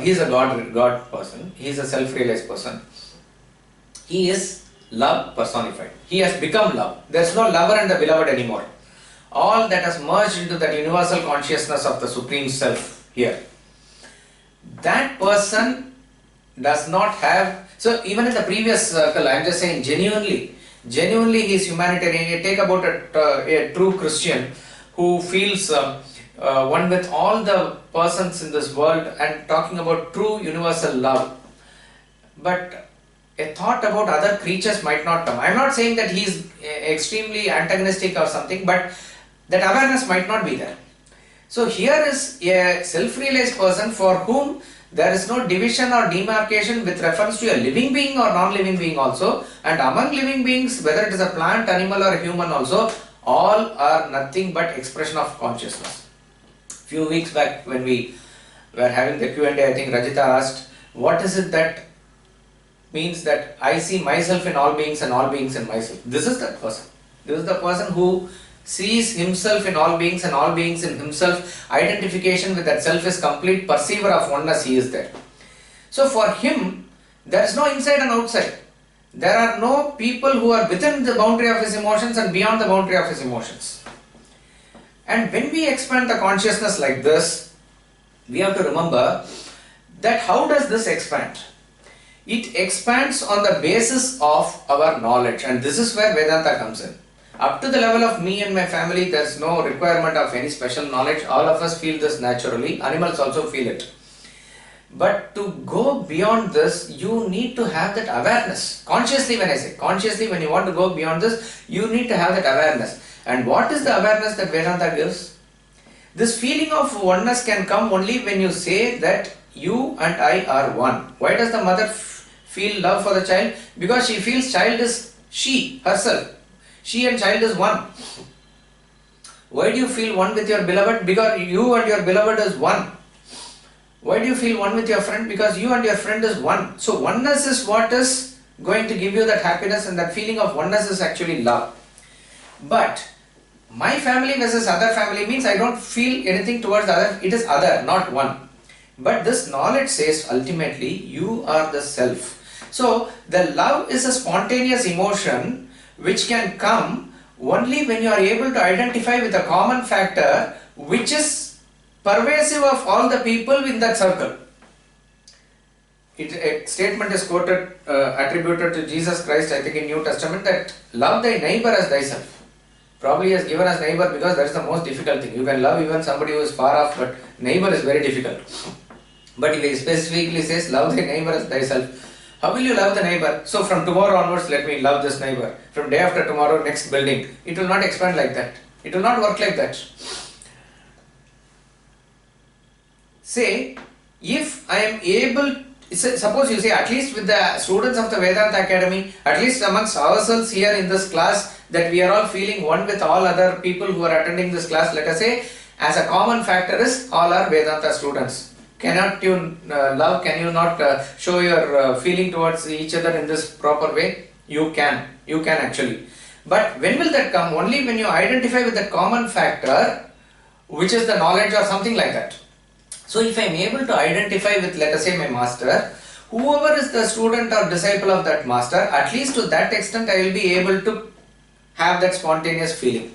He is a God person, he is a self-realized person. He is love personified. He has become love. There is no lover and the beloved anymore. All that has merged into that universal consciousness of the Supreme Self here. That person does not have, so even in the previous circle, I am just saying genuinely he is humanitarian. You take about a true Christian who feels one with all the persons in this world and talking about true universal love. But a thought about other creatures might not come. I am not saying that he is extremely antagonistic or something, but that awareness might not be there. So here is a self-realized person for whom there is no division or demarcation with reference to a living being or non-living being also, and among living beings, whether it is a plant, animal or a human also, all are nothing but expression of consciousness. Few weeks back when we were having the Q&A, I think Rajita asked, what is it that means that I see myself in all beings and all beings in myself? This is that person. This is the person who sees himself in all beings and all beings in himself. Identification with that self is complete. Perceiver of oneness, he is there. So for him, there is no inside and outside. There are no people who are within the boundary of his emotions and beyond the boundary of his emotions. And when we expand the consciousness like this, we have to remember that how does this expand? It expands on the basis of our knowledge, and this is where Vedanta comes in. Up to the level of me and my family, there is no requirement of any special knowledge. All of us feel this naturally. Animals also feel it. But to go beyond this, you need to have that awareness. Consciously, when I say consciously, when you want to go beyond this, you need to have that awareness. And what is the awareness that Vedanta gives? This feeling of oneness can come only when you say that you and I are one. Why does the mother feel love for the child? Because she feels child is she, herself. She and child is one. Why do you feel one with your beloved? Because you and your beloved is one. Why do you feel one with your friend? Because you and your friend is one. So oneness is what is going to give you that happiness, and that feeling of oneness is actually love. But my family versus other family means I don't feel anything towards the other. It is other, not one. But this knowledge says ultimately you are the self. So the love is a spontaneous emotion which can come only when you are able to identify with a common factor which is pervasive of all the people in that circle. A statement is quoted, attributed to Jesus Christ, I think in New Testament, that love thy neighbor as thyself. Probably he has given us neighbor because that is the most difficult thing. You can love even somebody who is far off, but neighbor is very difficult. But he specifically says, love thy neighbor as thyself. How will you love the neighbor? So from tomorrow onwards, let me love this neighbor. From day after tomorrow, next building. It will not expand like that. It will not work like that. Say, if I am able, suppose you say, at least with the students of the Vedanta Academy, at least amongst ourselves here in this class, that we are all feeling one with all other people who are attending this class, let us say, as a common factor is all are Vedanta students. Cannot you love, can you not show your feeling towards each other in this proper way? You can actually. But when will that come? Only when you identify with that common factor, which is the knowledge or something like that. So if I am able to identify with, let us say, my master, whoever is the student or disciple of that master, at least to that extent I will be able to have that spontaneous feeling.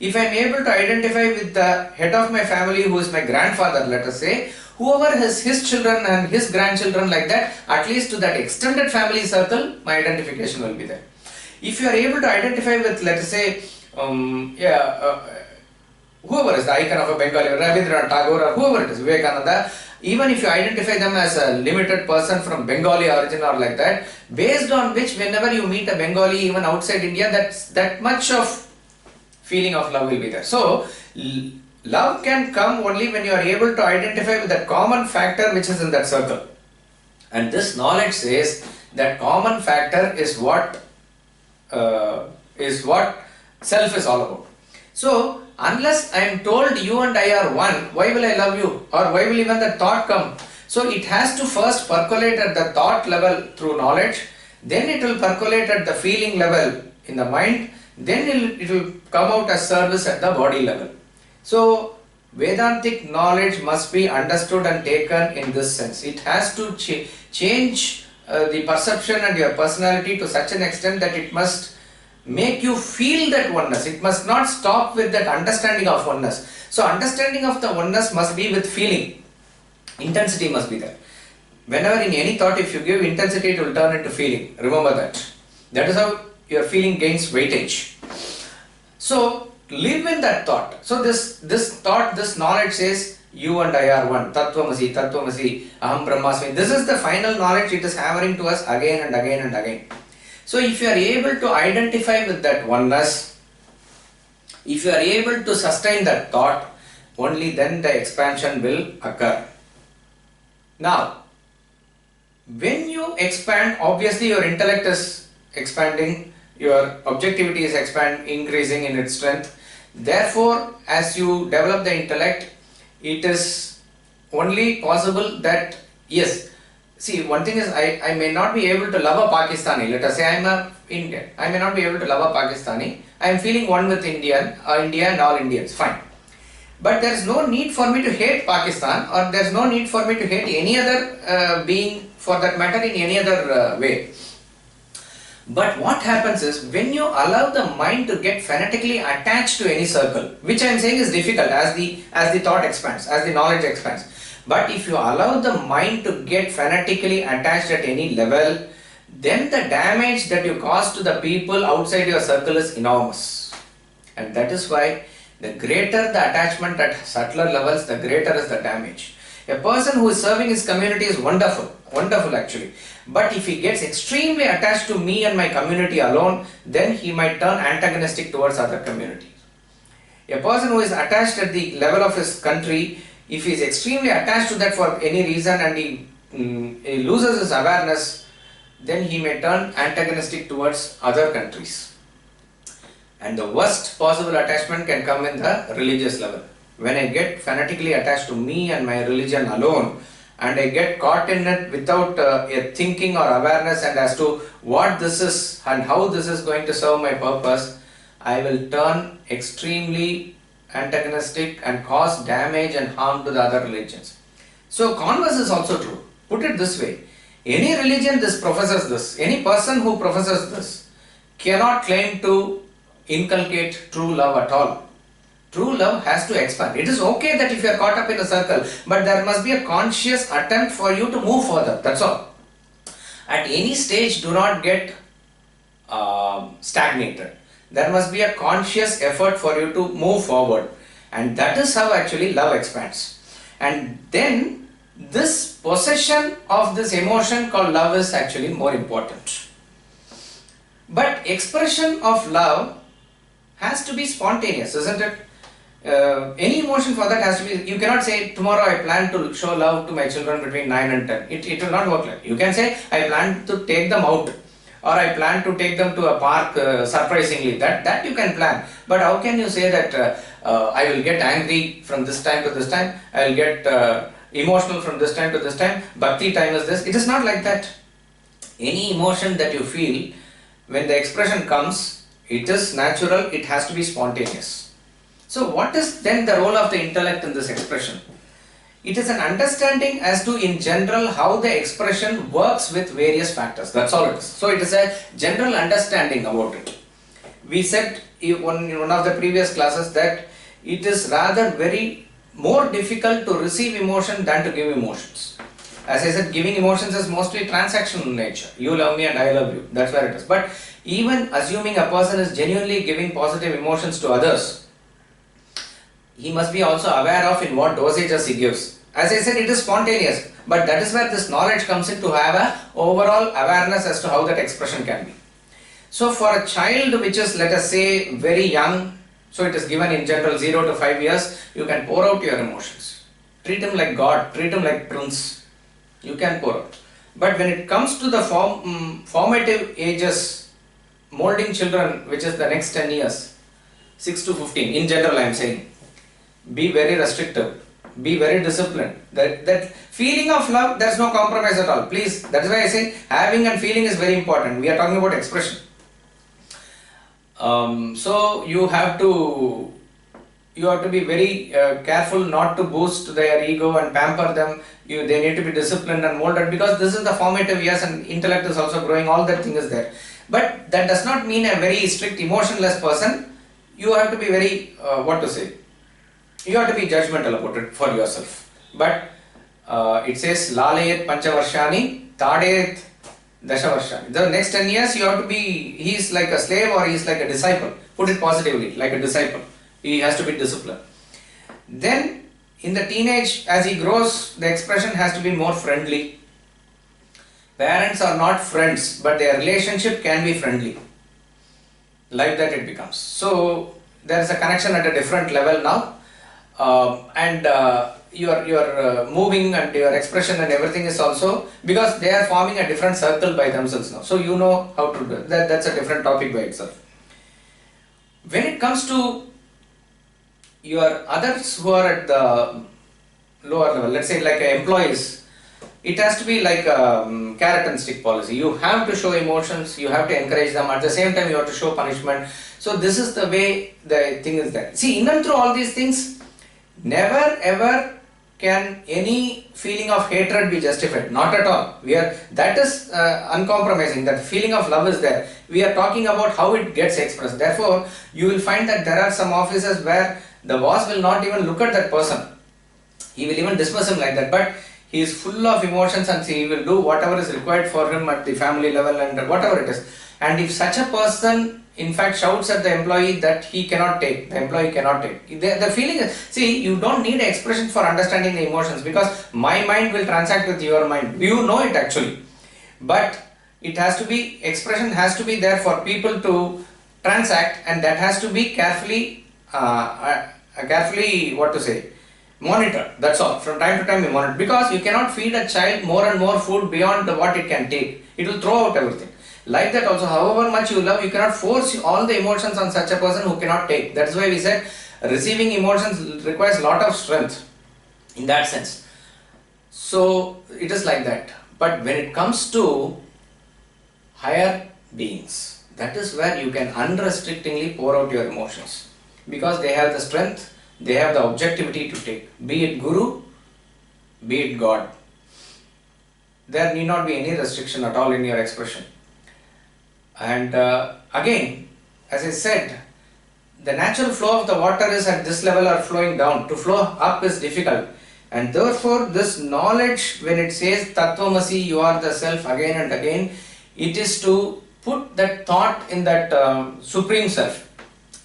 If I am able to identify with the head of my family who is my grandfather, let us say, whoever has his children and his grandchildren like that, at least to that extended family circle, my identification will be there. If you are able to identify with, let us say, whoever is the icon of a Bengali, Rabindranath Tagore or whoever it is, Vivekananda, even if you identify them as a limited person from Bengali origin or like that, based on which whenever you meet a Bengali even outside India, that much of feeling of love will be there. So, love can come only when you are able to identify with that common factor which is in that circle. And this knowledge says that common factor is what self is all about. So, unless I am told you and I are one, why will I love you? Or why will even the thought come? So, it has to first percolate at the thought level through knowledge, then it will percolate at the feeling level in the mind, then it will come out as service at the body level. So, Vedantic knowledge must be understood and taken in this sense. It has to change the perception and your personality to such an extent that it must make you feel that oneness. It must not stop with that understanding of oneness. So, understanding of the oneness must be with feeling. Intensity must be there. Whenever in any thought, if you give intensity, it will turn into feeling. Remember that. That is how your feeling gains weightage. So, live in that thought. So, this thought, this knowledge says, you and I are one. Tattvamasi, Tattvamasi, Aham Brahmasmi. This is the final knowledge. It is hammering to us again and again and again. So, if you are able to identify with that oneness, if you are able to sustain that thought, only then the expansion will occur. Now, when you expand, obviously your intellect is expanding, your objectivity is increasing in its strength. Therefore, as you develop the intellect, it is only possible that, yes, see, one thing is I may not be able to love a Pakistani. Let us say I am an Indian. I may not be able to love a Pakistani. I am feeling one with India and all Indians. Fine. But there is no need for me to hate Pakistan, or there is no need for me to hate any other being for that matter in any other way. But what happens is, when you allow the mind to get fanatically attached to any circle, which I am saying is difficult as the thought expands, as the knowledge expands. But if you allow the mind to get fanatically attached at any level, then the damage that you cause to the people outside your circle is enormous. And that is why the greater the attachment at subtler levels, the greater is the damage. A person who is serving his community is wonderful actually. But if he gets extremely attached to me and my community alone, then he might turn antagonistic towards other communities. A person who is attached at the level of his country, if he is extremely attached to that for any reason and he loses his awareness, then he may turn antagonistic towards other countries. And the worst possible attachment can come in the religious level. When I get fanatically attached to me and my religion alone, and I get caught in it without a thinking or awareness and as to what this is and how this is going to serve my purpose, I will turn extremely antagonistic and cause damage and harm to the other religions. So converse is also true. Put it this way, any religion this professes this, any person who professes this cannot claim to inculcate true love at all. True love has to expand. It is okay that if you are caught up in a circle, but there must be a conscious attempt for you to move further. That's all. At any stage, do not get stagnated. There must be a conscious effort for you to move forward. And that is how actually love expands. And then this possession of this emotion called love is actually more important. But expression of love has to be spontaneous, isn't it? Any emotion for that has to be, you cannot say tomorrow I plan to show love to my children between 9 and 10. It will not work like that. You can say I plan to take them out, or I plan to take them to a park surprisingly. That you can plan. But how can you say that I will get angry from this time to this time, I will get emotional from this time to this time, Bhakti time is this. It is not like that. Any emotion that you feel, when the expression comes, it is natural, it has to be spontaneous. So what is then the role of the intellect in this expression? It is an understanding as to in general how the expression works with various factors. That's all it is. So it is a general understanding about it. We said in one of the previous classes that it is rather very more difficult to receive emotion than to give emotions. As I said, giving emotions is mostly transactional in nature. You love me and I love you. That's where it is. But even assuming a person is genuinely giving positive emotions to others, he must be also aware of in what dosages he gives. As I said, it is spontaneous, but that is where this knowledge comes in to have a overall awareness as to how that expression can be. So for a child which is, let us say, very young, so it is given in general 0 to 5 years, you can pour out your emotions. Treat him like God, treat him like Prince. You can pour out. But when it comes to the formative ages, molding children, which is the next 10 years, 6 to 15, in general I am saying, be very restrictive, be very disciplined. That feeling of love, there is no compromise at all. Please, that is why I say having and feeling is very important. We are talking about expression. So you have to be very careful not to boost their ego and pamper them. They need to be disciplined and molded, because this is the formative years and intellect is also growing, all that thing is there. But that does not mean a very strict emotionless person. You have to be very, you have to be judgmental about it for yourself. But it says Lalayet Panchavarshani, Tadayet Dashavarshani. The next 10 years you have to be, he is like a slave or he is like a disciple. Put it positively, like a disciple. He has to be disciplined. Then in the teenage, as he grows, the expression has to be more friendly. Parents are not friends, but their relationship can be friendly. Like that it becomes. So there is a connection at a different level now. Your moving and your expression and everything is also, because they are forming a different circle by themselves now. So you know how to do that. That's a different topic by itself. When it comes to your others who are at the lower level, let's say like employees, it has to be like a carrot and stick policy. You have to show emotions, you have to encourage them, at the same time you have to show punishment. So this is the way the thing is there. See, in and through all these things, never ever can any feeling of hatred be justified. Not at all. That is uncompromising. That feeling of love is there. We are talking about how it gets expressed. Therefore, you will find that there are some offices where the boss will not even look at that person. He will even dismiss him like that. But he is full of emotions and he will do whatever is required for him at the family level and whatever it is. And if such a person in fact shouts at the employee that he cannot take, the employee cannot take. The feeling is, see, you don't need expression for understanding the emotions, because my mind will transact with your mind. You know it actually. But it has to be, expression has to be there for people to transact, and that has to be carefully, monitored. That's all. From time to time you monitor, because you cannot feed a child more and more food beyond what it can take. It will throw out everything. Like that also, however much you love, you cannot force all the emotions on such a person who cannot take. That's why we said receiving emotions requires a lot of strength in that sense. So it is like that. But when it comes to higher beings, that is where you can unrestrictingly pour out your emotions, because they have the strength, they have the objectivity to take. Be it Guru, be it God. There need not be any restriction at all in your expression. And again, as I said, the natural flow of the water is at this level or flowing down. To flow up is difficult. And therefore, this knowledge, when it says Tattvamasi, you are the self, again and again, it is to put that thought in that supreme self.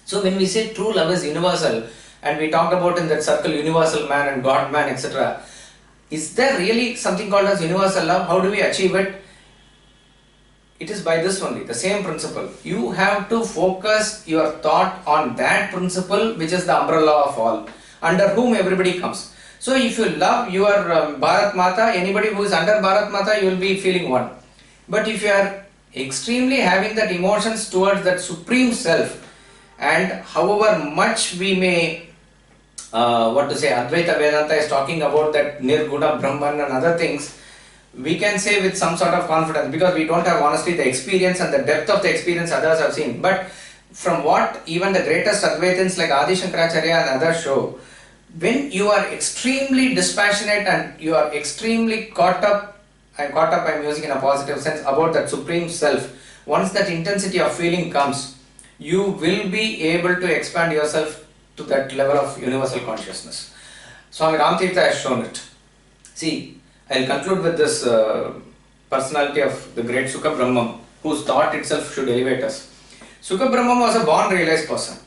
So when we say true love is universal, and we talked about in that circle universal man and God man, etc. Is there really something called as universal love? How do we achieve it? It is by this only, the same principle. You have to focus your thought on that principle, which is the umbrella of all, under whom everybody comes. So if you love your Bharat Mata, anybody who is under Bharat Mata, you will be feeling one. But if you are extremely having that emotions towards that supreme self, and however much we may, Advaita Vedanta is talking about that Nirguna Brahman and other things, we can say with some sort of confidence, because we don't have honestly the experience and the depth of the experience others have seen. But from what even the greatest Advaitins like Adi Shankaracharya and others show, when you are extremely dispassionate and you are extremely caught up I'm using in a positive sense, about that supreme self, once that intensity of feeling comes, you will be able to expand yourself to that level of universal consciousness. Swami Ramtirtha has shown it. See, I'll conclude with this personality of the great Sukha Brahmam, whose thought itself should elevate us. Sukha Brahmam was a born realized person.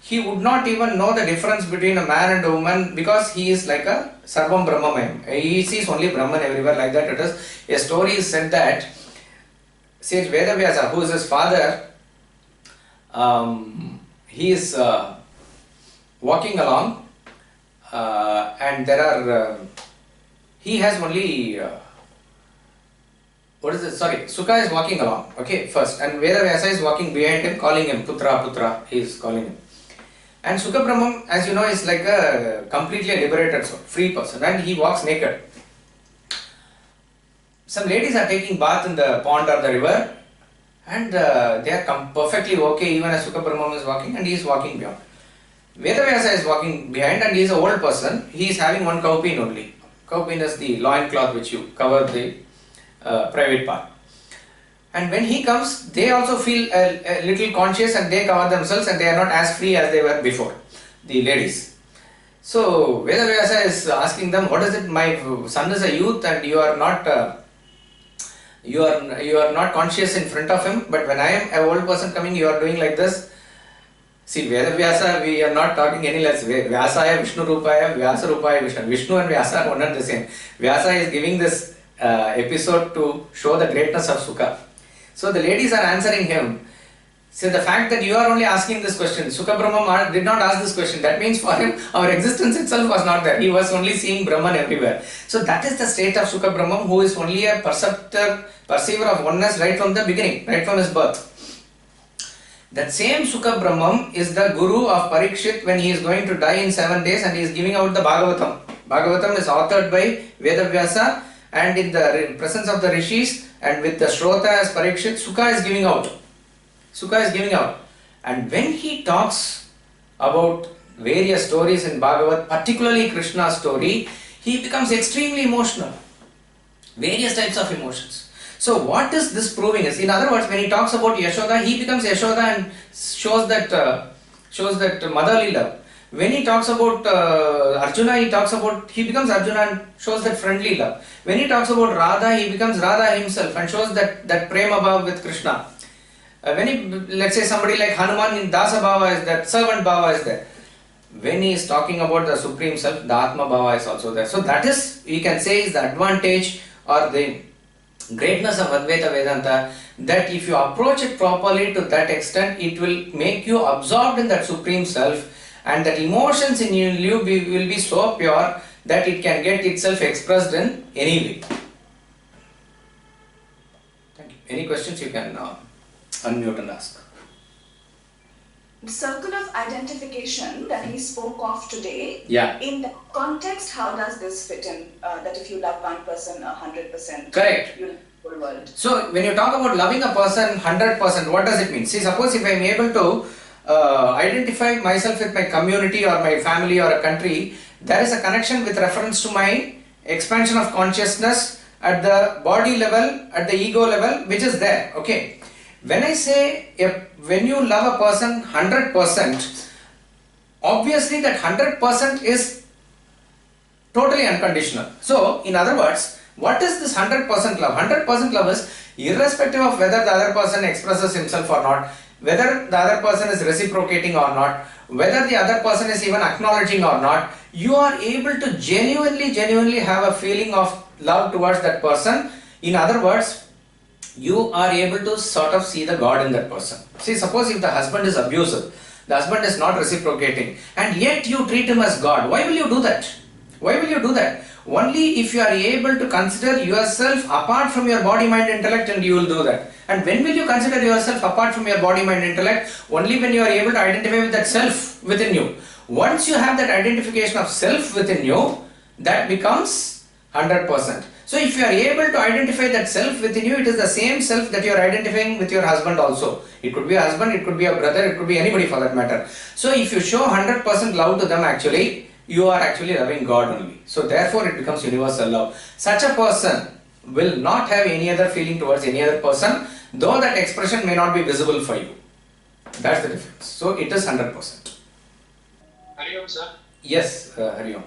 He would not even know the difference between a man and a woman because he is like a Sarvam Brahmamayam. He sees only Brahman everywhere, like that it is. A story is said that Sage Vedavyasa, who is his father, he is walking along and there are, he has only, Sukha is walking along, okay, first, and Vedavyasa is walking behind him, calling him, Putra, Putra, he is calling him. And Sukha Brahmam, as you know, is like a completely liberated soul, free person, and he walks naked. Some ladies are taking bath in the pond or the river, and they are perfectly okay even as Sukha Brahmam is walking, and he is walking beyond. Vedavyasa is walking behind, and he is an old person. He is having one cowpeen only. Cowpeen is the loin cloth which you cover the private part. And when he comes, they also feel a little conscious and they cover themselves and they are not as free as they were before, the ladies. So Vedavyasa is asking them, what is it, my son is a youth and you are not conscious in front of him, but when I am an old person coming, you are doing like this. See, Vedavyasa, we are not talking any less. Vyasaya Vishnu Rupaya, Vyasa Rupaya Vishnu. Vishnu and Vyasa are one and the same. Vyasa is giving this episode to show the greatness of Sukha. So the ladies are answering him. So the fact that you are only asking this question, Sukha Brahmam did not ask this question. That means for him, our existence itself was not there. He was only seeing Brahman everywhere. So that is the state of Sukha Brahmam, who is only a perceiver of oneness right from the beginning, right from his birth. That same Sukha Brahmam is the guru of Parikshit when he is going to die in 7 days and he is giving out the Bhagavatam. Bhagavatam is authored by Vedavyasa and in the presence of the rishis and with the Shrota as Parikshit, Sukha is giving out. Sukha is giving out. And when he talks about various stories in Bhagavat, particularly Krishna's story, he becomes extremely emotional. Various types of emotions. So what is this proving is? In other words, when he talks about Yashoda, he becomes Yashoda and shows that motherly love. When he talks about Arjuna, he becomes Arjuna and shows that friendly love. When he talks about Radha, he becomes Radha himself and shows that prema bhava with Krishna. When he, let's say somebody like Hanuman, in Dasa bhava is there, servant bhava is there. When he is talking about the Supreme Self, the Atma bhava is also there. So that is, we can say, is the advantage or the greatness of Advaita Vedanta, that if you approach it properly to that extent, it will make you absorbed in that Supreme Self, and that emotions in you will be so pure that it can get itself expressed in any way. Thank you. Any questions you can unmute and ask. The circle of identification that he spoke of today, Yeah. in that context, how does this fit in? That if you love one person 100%, Correct. you love the whole world. So when you talk about loving a person 100%, what does it mean? See, suppose if I am able to identify myself with my community or my family or a country, there is a connection with reference to my expansion of consciousness at the body level, at the ego level, which is there. Okay. When I say, when you love a person 100%, obviously that 100% is totally unconditional. So, in other words, what is this 100% love? 100% love is irrespective of whether the other person expresses himself or not, whether the other person is reciprocating or not, whether the other person is even acknowledging or not, you are able to genuinely have a feeling of love towards that person. In other words, you are able to sort of see the God in that person. See, suppose if the husband is abusive, the husband is not reciprocating, and yet you treat him as God. Why will you do that? Why will you do that? Only if you are able to consider yourself apart from your body, mind, intellect, and you will do that. And when will you consider yourself apart from your body, mind, intellect? Only when you are able to identify with that self within you. Once you have that identification of self within you, that becomes 100%. So if you are able to identify that self within you, it is the same self that you are identifying with your husband also. It could be a husband, it could be a brother, it could be anybody for that matter. So if you show 100% love to them, actually, you are actually loving God only. So therefore it becomes universal love. Such a person will not have any other feeling towards any other person, though that expression may not be visible for you. That's the difference. So it is 100%. Hari Om, sir. Yes, Hari Om.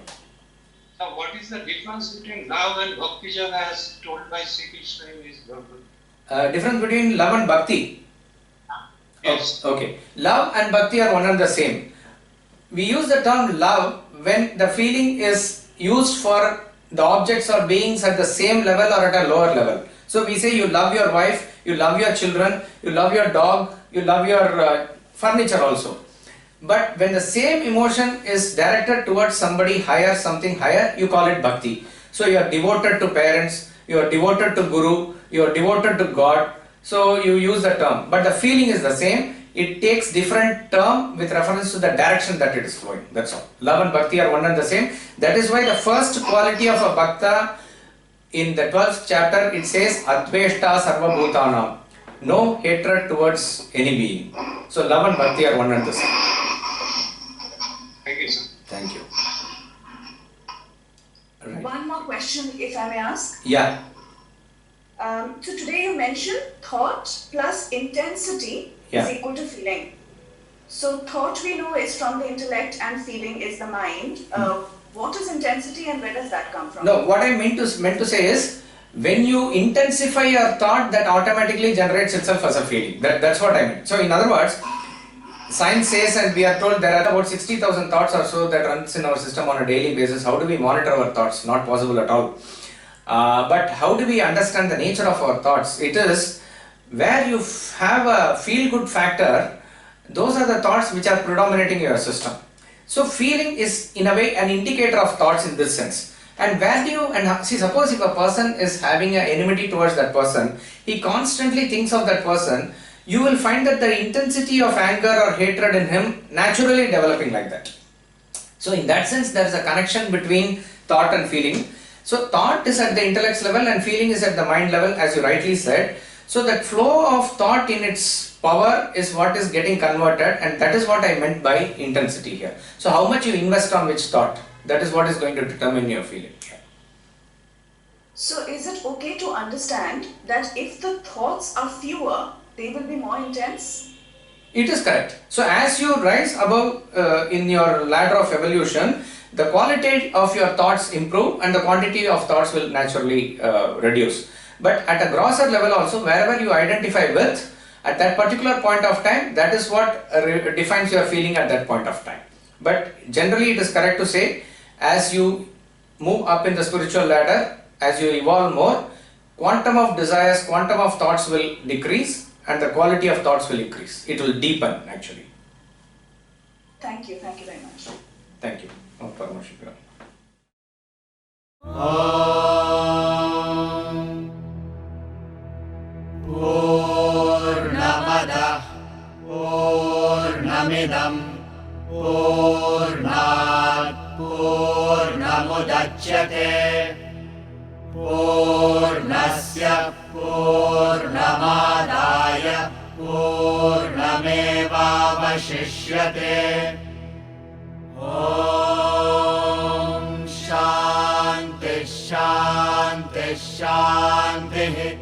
Now, what is the difference between love and Bhakti Yoga as told by Sri Krishna in his Bhagavad? Difference between love and bhakti? Yes. Okay. Love and bhakti are one and the same. We use the term love when the feeling is used for the objects or beings at the same level or at a lower level. So we say you love your wife, you love your children, you love your dog, you love your furniture also. But when the same emotion is directed towards somebody higher, something higher, you call it bhakti. So you are devoted to parents, you are devoted to Guru, you are devoted to God. So you use the term. But the feeling is the same. It takes different term with reference to the direction that it is flowing. That's all. Love and bhakti are one and the same. That is why the first quality of a bhakta in the 12th chapter it says Adveshta Sarva Bhutanam. No hatred towards any being. So love and bhakti are one and the same. Thank you, sir. Thank you. Right. One more question, if I may ask. Yeah. So today you mentioned thought plus intensity is equal to feeling. So thought we know is from the intellect and feeling is the mind. What is intensity and where does that come from? No, what I meant to say is when you intensify your thought, that automatically generates itself as a feeling. That's what I meant. So in other words, science says, and we are told there are about 60,000 thoughts or so that runs in our system on a daily basis. How do we monitor our thoughts? Not possible at all. But how do we understand the nature of our thoughts? It is where you have a feel-good factor, those are the thoughts which are predominating your system. So feeling is in a way an indicator of thoughts in this sense. And where do you, and see, suppose if a person is having an enmity towards that person, he constantly thinks of that person, you will find that the intensity of anger or hatred in him naturally developing like that. So in that sense, there is a connection between thought and feeling. So thought is at the intellect's level and feeling is at the mind level, as you rightly said. So that flow of thought in its power is what is getting converted, and that is what I meant by intensity here. So how much you invest on which thought, that is what is going to determine your feeling. So is it okay to understand that if the thoughts are fewer, they will be more intense? It is correct. So as you rise above in your ladder of evolution, the quality of your thoughts improve and the quantity of thoughts will naturally reduce. But at a grosser level also, wherever you identify with, at that particular point of time, that is what defines your feeling at that point of time. But generally it is correct to say, as you move up in the spiritual ladder, as you evolve more, quantum of desires, quantum of thoughts will decrease and the quality of thoughts will increase. It will deepen actually. Thank you very much. Thank you. Oh, Paramahansa. Poornam Adah Poornamidam Poornat Poornamudachyate Poornasya Poornamadaya Poornamevavashishyate. Om Shanti Shanti Shanti.